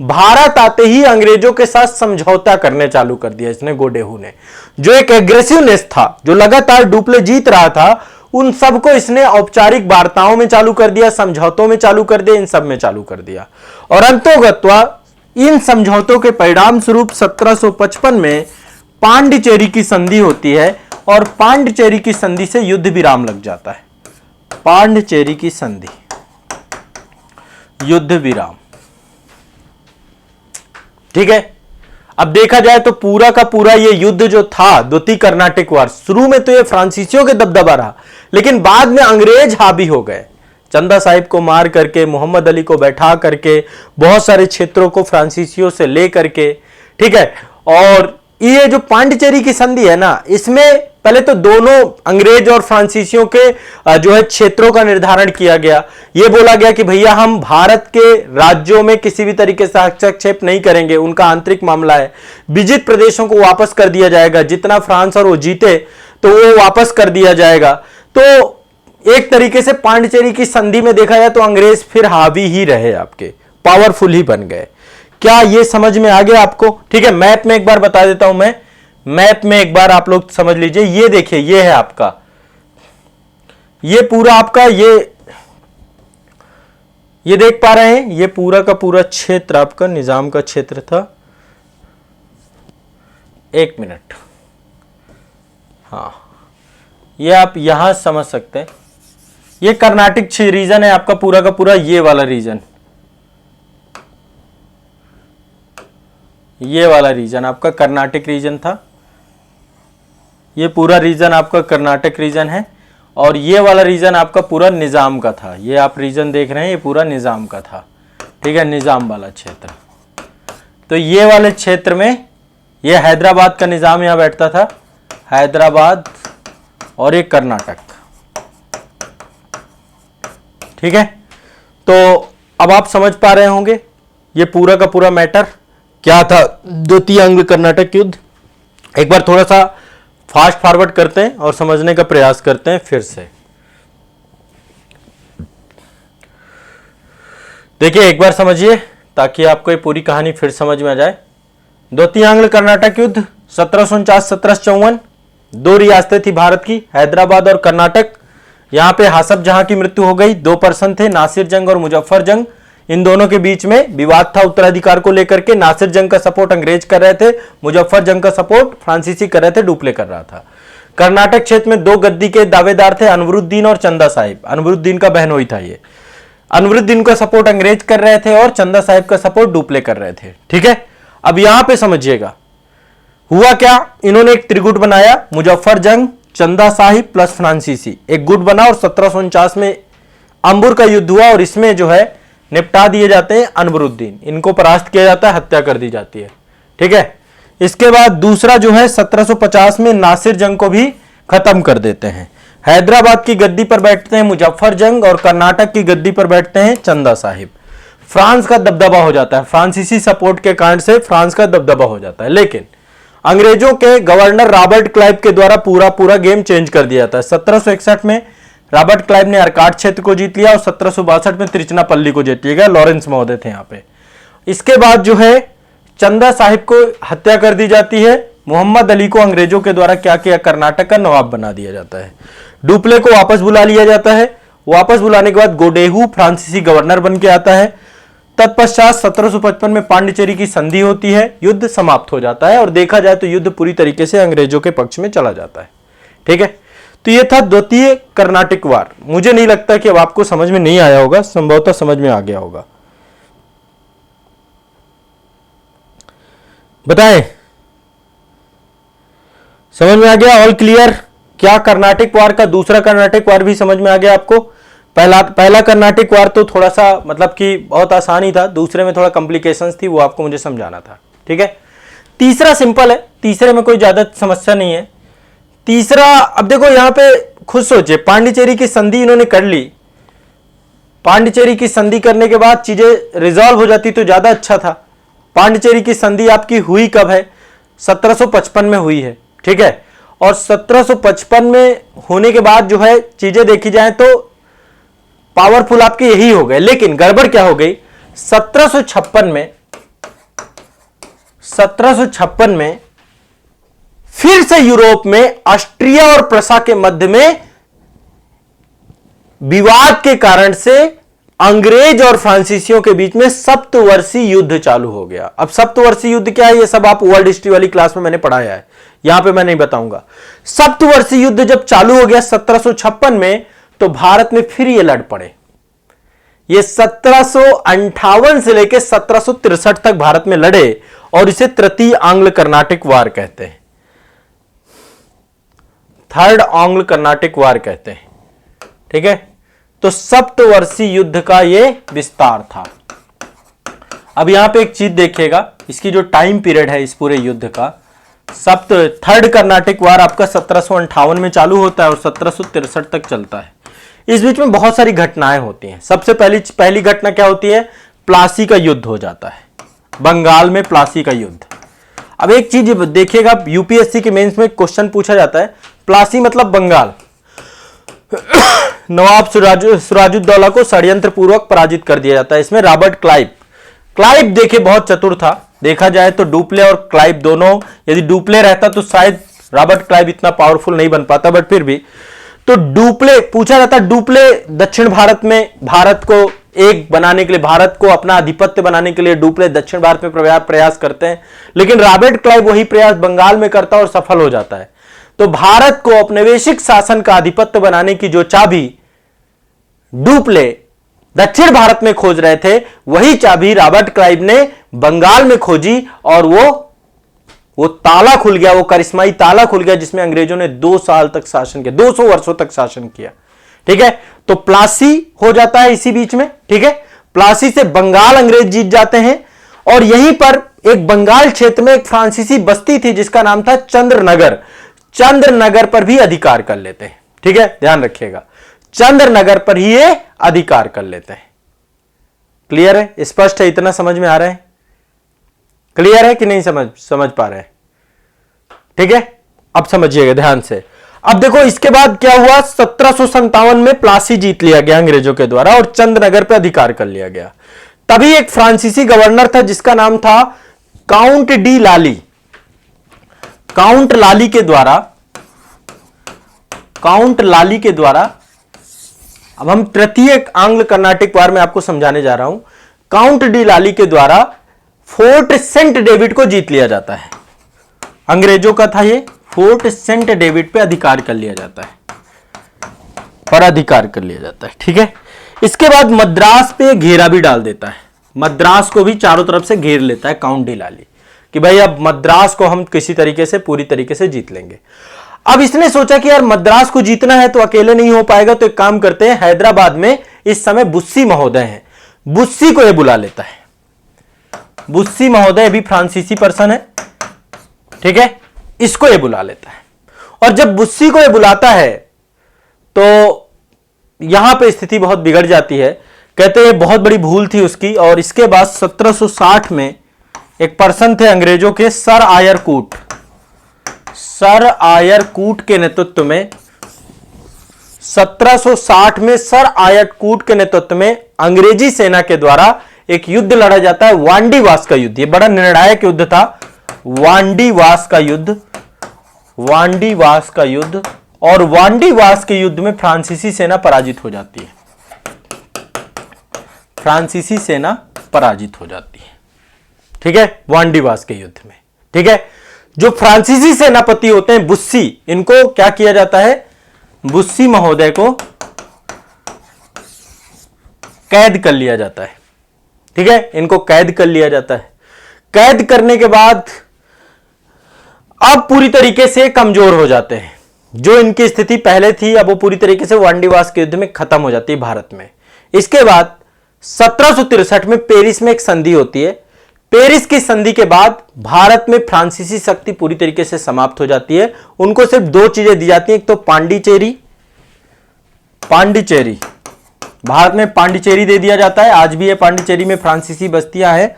भारत आते ही अंग्रेजों के साथ समझौता करने चालू कर दिया इसने, गोडेहू ने। जो एक एग्रेसिवनेस था, जो लगातार डुप्ले जीत रहा था, उन सबको इसने औपचारिक वार्ताओं में चालू कर दिया, समझौतों में चालू कर दिया, इन सब में चालू कर दिया। और अंतोगत्वा इन समझौतों के परिणाम स्वरूप 1755 में पांडिचेरी की संधि होती है और पांडिचेरी की संधि से युद्ध विराम लग जाता है। पांडिचेरी की संधि, युद्ध विराम, ठीक है। अब देखा जाए तो पूरा का पूरा ये युद्ध जो था द्वितीय कर्नाटिक वार, शुरू में तो ये फ्रांसीसियों के दबदबा रहा, लेकिन बाद में अंग्रेज हावी हो गए। चंदा साहिब को मार करके, मोहम्मद अली को बैठा करके, बहुत सारे क्षेत्रों को फ्रांसीसियों से ले करके, ठीक है। और ये जो पांडिचेरी की संधि है ना, इसमें पहले तो दोनों अंग्रेज और फ्रांसीसियों के जो है क्षेत्रों का निर्धारण किया गया। ये बोला गया कि भैया हम भारत के राज्यों में किसी भी तरीके से हस्तक्षेप नहीं करेंगे, उनका आंतरिक मामला है। विजित प्रदेशों को वापस कर दिया जाएगा, जितना फ्रांस और वो जीते तो वो वापस कर दिया जाएगा। तो एक तरीके से पांडिचेरी की संधि में देखा जाए तो अंग्रेज फिर हावी ही रहे, आपके पावरफुल ही बन गए। क्या ये समझ में आ गया आपको? ठीक है, मैप में एक बार बता देता हूं मैं, मैप में एक बार आप लोग समझ लीजिए। ये देखिए, ये है आपका, ये पूरा आपका ये देख पा रहे हैं, ये पूरा का पूरा क्षेत्र आपका निजाम का क्षेत्र था। एक मिनट, हाँ, ये आप यहां समझ सकते हैं। ये कर्नाटक रीजन है आपका पूरा का पूरा, ये वाला रीजन, ये वाला रीजन आपका कर्नाटक रीजन था। ये पूरा रीजन आपका कर्नाटक रीजन है, और ये वाला रीजन आपका पूरा निजाम का था। ये आप रीजन देख रहे हैं, ये पूरा निजाम का था, ठीक है, निजाम वाला क्षेत्र। तो ये वाले क्षेत्र में ये हैदराबाद का निजाम यहां बैठता था, हैदराबाद, और ये कर्नाटक, ठीक है। तो अब आप समझ पा रहे होंगे ये पूरा का पूरा मैटर क्या था, द्वितीय अंग्ल कर्नाटक युद्ध। एक बार थोड़ा सा फास्ट फॉरवर्ड करते हैं और समझने का प्रयास करते हैं फिर से। देखिए, एक बार समझिए ताकि आपको ये पूरी कहानी फिर समझ में आ जाए। द्वितीय अंग्ल कर्नाटक युद्ध 1749-1754, दो रियासतें थी भारत की, हैदराबाद और कर्नाटक। यहां पे हासफ जहां की मृत्यु हो गई, दो पर्सन थे, नासिर जंग और मुजफ्फर जंग। इन दोनों के बीच में विवाद था उत्तराधिकार को लेकर के। नासिर जंग का सपोर्ट अंग्रेज कर रहे थे, मुजफ्फर जंग का सपोर्ट फ्रांसीसी कर रहे थे, डुप्ले कर रहा था। कर्नाटक क्षेत्र में दो गद्दी के दावेदार थे, अनवरुद्दीन और चंदा साहिब। अनवरुद्दीन का बहनोई था ये। अनवरुद्दीन का सपोर्ट अंग्रेज कर रहे थे और चंदा साहिब का सपोर्ट डुप्ले कर रहे थे, ठीक है। अब यहां पे समझिएगा हुआ क्या, इन्होंने एक त्रिगुट बनाया, मुजफ्फर जंग, चंदा साहिब प्लस फ्रांसीसी, एक गुट बना, और 1749 में अंबुर का युद्ध हुआ, और इसमें जो है निपटा दिए जाते हैं अनवरुद्दीन, इनको परास्त किया जाता है, हत्या कर दी जाती है, ठीक है। इसके बाद दूसरा जो है 1750 में नासिर जंग को भी खत्म कर देते हैं। हैदराबाद की गद्दी पर बैठते हैं मुजफ्फर जंग, और कर्नाटक की गद्दी पर बैठते हैं चंदा साहिब। फ्रांस का दबदबा हो जाता है, फ्रांसीसी सपोर्ट के कारण से फ्रांस का दबदबा हो जाता है, लेकिन अंग्रेजों के गवर्नर रॉबर्ट क्लाइव के द्वारा पूरा गेम चेंज कर दिया जाता है। 1761 में रॉबर्ट क्लाइव ने अर्काट क्षेत्र को जीत लिया, और 1762 में त्रिचनापल्ली को जीत लिया। लॉरेंस महोदय थे यहाँ पे। इसके बाद जो है चंदा साहिब को हत्या कर दी जाती है। मोहम्मद अली को अंग्रेजों के द्वारा क्या किया, कर्नाटक का नवाब बना दिया जाता है। डुप्ले को वापस बुला लिया जाता है। वापस बुलाने के बाद गोडेहू फ्रांसीसी गवर्नर बन के आता है। तत्पश्चात 1755 में पांडिचेरी की संधि होती है, युद्ध समाप्त हो जाता है, और देखा जाए तो युद्ध पूरी तरीके से अंग्रेजों के पक्ष में चला जाता है, ठीक है। तो यह था द्वितीय कर्नाटक वार। मुझे नहीं लगता कि अब आपको समझ में नहीं आया होगा, संभवतः समझ में आ गया होगा। बताएं, समझ में आ गया? All clear? क्या कर्नाटक वार का दूसरा कर्नाटक वार भी समझ में आ गया आपको? पहला कर्नाटक वार तो थोड़ा सा मतलब कि बहुत आसान ही था, दूसरे में थोड़ा कॉम्प्लिकेशंस थी, वो आपको मुझे समझाना था, ठीक है। तीसरा सिंपल है, तीसरे में कोई ज्यादा समस्या नहीं है। तीसरा, अब देखो यहां पे खुद सोचिए, पांडिचेरी की संधि इन्होंने कर ली। पांडिचेरी की संधि करने के बाद चीजें रिजॉल्व हो जाती तो ज्यादा अच्छा था। पांडिचेरी की संधि आपकी हुई कब है? 1755 में हुई है, ठीक है। और 1755 में होने के बाद जो है चीजें देखी जाए तो पावरफुल आपके यही हो गए, लेकिन गड़बड़ क्या हो गई, 1756 में फिर से यूरोप में ऑस्ट्रिया और प्रसा के मध्य में विवाद के कारण से अंग्रेज और फ्रांसीसियों के बीच में सप्तवर्षीय युद्ध चालू हो गया। अब सप्तवर्षीय युद्ध क्या है, ये सब आप वर्ल्ड हिस्ट्री वाली क्लास में मैंने पढ़ाया है, यहां पे मैं नहीं बताऊंगा। सप्तवर्षीय युद्ध जब चालू हो गया 1756 में, तो भारत में फिर ये लड़ पड़े। ये 1758 से लेकर 1763 तक भारत में लड़े, और इसे तृतीय आंग्ल कर्नाटिक वार कहते हैं, थर्ड आंग्ल कर्नाटिक वार कहते हैं। ठीक है, तो सप्तवर्षीय युद्ध का यह विस्तार था। अब यहां पे एक चीज देखिएगा, इसकी जो टाइम पीरियड है इस पूरे युद्ध का, थर्ड कर्नाटिक वार आपका 1758 में चालू होता है और 1763 तक चलता है। इस बीच में बहुत सारी घटनाएं होती हैं। सबसे पहली घटना क्या होती है, प्लासी का युद्ध हो जाता है, बंगाल में प्लासी का युद्ध। अब एक चीज देखिएगा, यूपीएससी के मेंस में क्वेश्चन पूछा जाता है, प्लासी मतलब बंगाल। नवाब सिराजुद्दौला को षड्यंत्र पूर्वक पराजित कर दिया जाता है। इसमें रॉबर्ट क्लाइव देखिए बहुत चतुर था, देखा जाए तो डुप्ले और क्लाइव दोनों, यदि डुप्ले रहता तो शायद रॉबर्ट क्लाइव इतना पावरफुल नहीं बन पाता, बट फिर भी तो डुप्ले पूछा जाता। डुप्ले दक्षिण भारत में भारत को एक बनाने के लिए, भारत को अपना आधिपत्य बनाने के लिए डुप्ले दक्षिण भारत में प्रयास करते हैं, लेकिन रॉबर्ट क्लाइव वही प्रयास बंगाल में करता और सफल हो जाता है। तो भारत को औपनिवेशिक शासन का आधिपत्य बनाने की जो चाबी डुप्ले दक्षिण भारत में खोज रहे थे, वही चाबी रॉबर्ट क्लाइव ने बंगाल में खोजी और वो ताला खुल गया, वो करिश्माई ताला खुल गया जिसमें अंग्रेजों ने 2 साल तक शासन किया, 200 वर्षों तक शासन किया। ठीक है, तो प्लासी हो जाता है इसी बीच में। ठीक है, प्लासी से बंगाल अंग्रेज जीत जाते हैं और यहीं पर एक बंगाल क्षेत्र में एक फ्रांसीसी बस्ती थी जिसका नाम था चंद्रनगर पर भी अधिकार कर लेते हैं। ठीक है, ध्यान रखिएगा, चंद्रनगर पर ही ये अधिकार कर लेते हैं। क्लियर है, स्पष्ट है, इतना समझ में आ रहा है? क्लियर है कि नहीं समझ पा रहे हैं? ठीक है, अब समझिएगा ध्यान से। अब देखो इसके बाद क्या हुआ, 1757 में प्लासी जीत लिया गया अंग्रेजों के द्वारा और चंद्रनगर पर अधिकार कर लिया गया। तभी एक फ्रांसीसी गवर्नर था जिसका नाम था काउंट डी लाली। काउंट लाली के द्वारा अब हम तृतीय आंग्ल कर्नाटिक वार में आपको समझाने जा रहा हूं। काउंट डी लाली के द्वारा फोर्ट सेंट डेविड को जीत लिया जाता है। अंग्रेजों का था ये, फोर्ट सेंट डेविड पे अधिकार कर लिया जाता है, ठीक है। इसके बाद मद्रास पे घेरा भी डाल देता है, मद्रास को भी चारों तरफ से घेर लेता है काउंट डी लाली कि भाई अब मद्रास को हम किसी तरीके से पूरी तरीके से जीत लेंगे। अब इसने सोचा कि यार मद्रास को जीतना है तो अकेले नहीं हो पाएगा, तो एक काम करते हैं, हैदराबाद में इस समय बुस्सी महोदय हैं, बुस्सी को यह बुला लेता है। बुस्सी महोदय भी फ्रांसीसी पर्सन है, ठीक है, इसको यह बुला लेता है। और जब बुस्सी को यह बुलाता है तो यहां पे स्थिति बहुत बिगड़ जाती है। कहते हैं बहुत बड़ी भूल थी उसकी। और इसके बाद 1760 में एक पर्सन थे अंग्रेजों के, सर आयर कूट के नेतृत्व में, 1760 में सर आयर कूट के नेतृत्व में अंग्रेजी सेना के द्वारा एक युद्ध लड़ा जाता है, वांडीवास का युद्ध। यह बड़ा निर्णायक युद्ध था, वांडीवास का युद्ध। और वांडीवास के युद्ध में फ्रांसीसी सेना पराजित हो जाती है, ठीक है, वांडीवास के युद्ध में, ठीक है। जो फ्रांसीसी सेनापति होते हैं बुस्सी, इनको क्या किया जाता है, बुस्सी महोदय को कैद कर लिया जाता है, ठीक है, इनको कैद कर लिया जाता है। कैद करने के बाद अब पूरी तरीके से कमजोर हो जाते हैं। जो इनकी स्थिति पहले थी अब वो पूरी तरीके से वांडीवास के युद्ध में खत्म हो जाती है भारत में। इसके बाद 1763 में पेरिस में एक संधि होती है। पेरिस की संधि के बाद भारत में फ्रांसीसी शक्ति पूरी तरीके से समाप्त हो जाती है। उनको सिर्फ 2 चीजें दी जाती हैं, एक तो पांडिचेरी, भारत में पांडिचेरी दे दिया जाता है, आज भी ये पांडिचेरी में फ्रांसीसी बस्तियां हैं,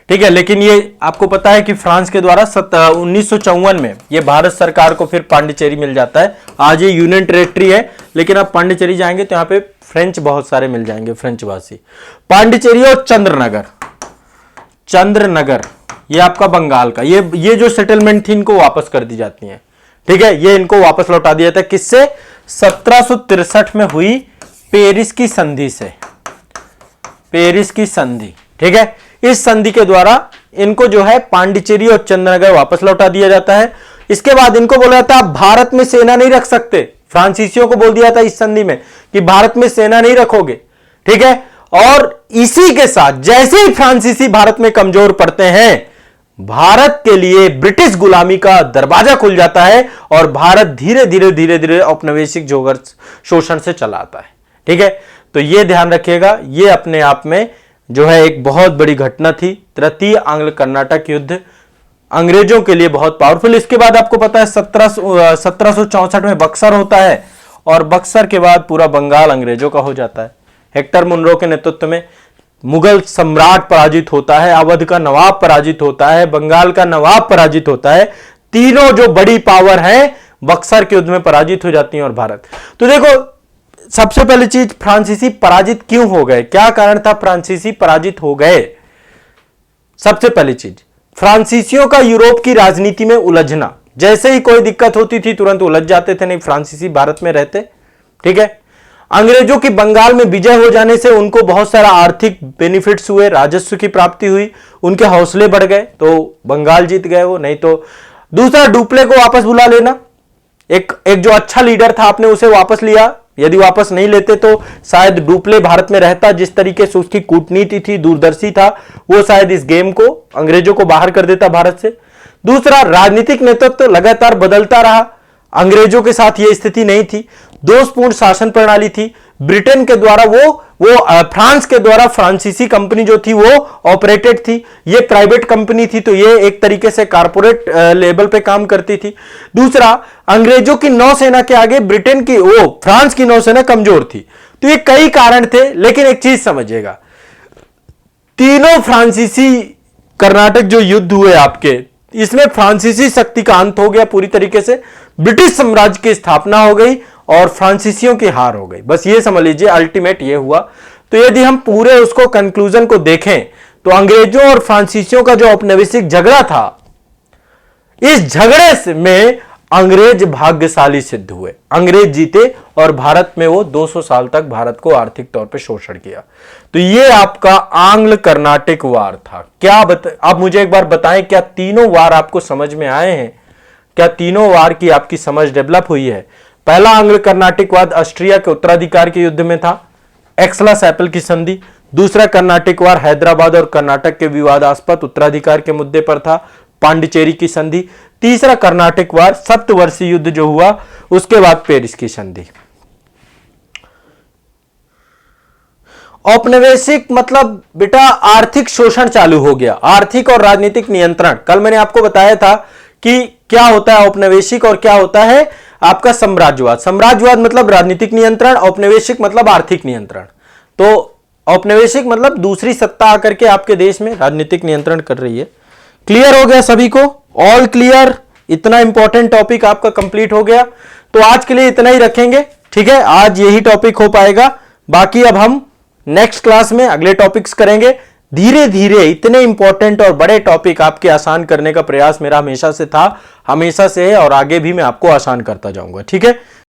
ठीक है। लेकिन ये आपको पता है कि फ्रांस के द्वारा 1954 में ये भारत सरकार को फिर पांडिचेरी मिल जाता है। आज ये यूनियन टेरिटरी है, लेकिन आप पांडिचेरी जाएंगे तो यहाँ पे फ्रेंच बहुत सारे मिल जाएंगे, फ्रेंच वासी। पांडिचेरी और चंद्रनगर ये आपका बंगाल का, ये जो सेटलमेंट थी इनको वापस कर दी जाती है, ठीक है, ये इनको वापस लौटा दिया था। किससे? 1763 में हुई पेरिस की संधि से, ठीक है। इस संधि के द्वारा इनको जो है पांडिचेरी और चंद्रनगर वापस लौटा दिया जाता है। इसके बाद इनको बोला जाता है आप भारत में सेना नहीं रख सकते, फ्रांसीसियों को बोल दिया था इस संधि में कि भारत में सेना नहीं रखोगे, ठीक है। और इसी के साथ जैसे ही फ्रांसीसी भारत में कमजोर पड़ते हैं, भारत के लिए ब्रिटिश गुलामी का दरवाजा खुल जाता है और भारत धीरे धीरे धीरे धीरे औपनिवेशिक शोषण से चला आता है। ठीक है, तो यह ध्यान रखिएगा, यह अपने आप में जो है एक बहुत बड़ी घटना थी। तृतीय आंग्ल कर्नाटक युद्ध अंग्रेजों के लिए बहुत पावरफुल। इसके बाद आपको पता है 1764 में बक्सर होता है और बक्सर के बाद पूरा बंगाल अंग्रेजों का हो जाता है। हेक्टर मुनरो के नेतृत्व में मुगल सम्राट पराजित होता है, अवध का नवाब पराजित होता है, बंगाल का नवाब पराजित होता है। तीनों जो बड़ी पावर है बक्सर के युद्ध में पराजित हो जाती हैं और भारत। तो देखो, सबसे पहली चीज, फ्रांसीसी पराजित क्यों हो गए, क्या कारण था फ्रांसीसी पराजित हो गए। सबसे पहली चीज, फ्रांसीसियों का यूरोप की राजनीति में उलझना। जैसे ही कोई दिक्कत होती थी तुरंत उलझ जाते थे, नहीं फ्रांसीसी भारत में रहते। ठीक है, अंग्रेजों की बंगाल में विजय हो जाने से उनको बहुत सारा आर्थिक बेनिफिट्स हुए, राजस्व की प्राप्ति हुई, उनके हौसले बढ़ गए, तो बंगाल जीत गए वो। नहीं तो दूसरा, डुप्ले को वापस बुला लेना, एक जो अच्छा लीडर था आपने उसे वापस लिया। यदि वापस नहीं लेते तो शायद डुप्ले भारत में रहता। जिस तरीके से उसकी कूटनीति थी, दूरदर्शी था, वो शायद इस गेम को, अंग्रेजों को बाहर कर देता भारत से। दूसरा, राजनीतिक नेतृत्व लगातार बदलता रहा, अंग्रेजों के साथ यह स्थिति नहीं थी। दोषपूर्ण शासन प्रणाली थी। ब्रिटेन के द्वारा वो फ्रांस के द्वारा फ्रांसीसी कंपनी जो थी वो ऑपरेटेड थी, ये प्राइवेट कंपनी थी, तो ये एक तरीके से कारपोरेट लेवल पे काम करती थी। दूसरा, अंग्रेजों की नौसेना के आगे ब्रिटेन की फ्रांस की नौसेना कमजोर थी। तो ये कई कारण थे, लेकिन एक चीज समझिएगा, तीनों फ्रांसीसी कर्नाटक जो युद्ध हुए आपके, इसमें फ्रांसीसी शक्ति का अंत हो गया पूरी तरीके से, ब्रिटिश साम्राज्य की स्थापना हो गई और फ्रांसीसियों की हार हो गई। बस ये समझ लीजिए, अल्टीमेट ये हुआ। तो यदि हम पूरे उसको कंक्लूजन को देखें तो अंग्रेजों और फ्रांसीसियों का जो औपनिवेशिक झगड़ा था, इस झगड़े में अंग्रेज भाग्यशाली सिद्ध हुए, अंग्रेज जीते और भारत में वो 200 साल तक भारत को आर्थिक तौर पे शोषण किया। तो ये आपका आंग्ल कर्नाटिक वार था। क्या आप मुझे एक बार बताएं, क्या तीनों वार आपको समझ में आए हैं? क्या तीनों वार की आपकी समझ डेवलप हुई है? पहला आंग्ल कर्नाटिक वार ऑस्ट्रिया के उत्तराधिकार के युद्ध में था, एक्सला सैपल की संधि। दूसरा कर्नाटिक वार हैदराबाद और कर्नाटक के विवादास्पद उत्तराधिकार के मुद्दे पर था, पांडिचेरी की संधि। तीसरा कर्नाटक वार सप्तवर्षीय युद्ध जो हुआ उसके बाद पेरिस की संधि। औपनिवेशिक मतलब बेटा आर्थिक शोषण चालू हो गया, आर्थिक और राजनीतिक नियंत्रण। कल मैंने आपको बताया था कि क्या होता है औपनिवेशिक और क्या होता है आपका साम्राज्यवाद। साम्राज्यवाद मतलब राजनीतिक नियंत्रण, औपनिवेशिक मतलब आर्थिक नियंत्रण। तो औपनिवेशिक मतलब दूसरी सत्ता आकर के आपके देश में राजनीतिक नियंत्रण कर रही है। क्लियर हो गया सभी को? All clear? इतना इंपॉर्टेंट टॉपिक आपका कंप्लीट हो गया। तो आज के लिए इतना ही रखेंगे, ठीक है? आज यही टॉपिक हो पाएगा, बाकी अब हम नेक्स्ट क्लास में अगले टॉपिक्स करेंगे। धीरे धीरे इतने इंपॉर्टेंट और बड़े टॉपिक आपके आसान करने का प्रयास मेरा हमेशा से था, हमेशा से है और आगे भी मैं आपको आसान करता जाऊंगा, ठीक है?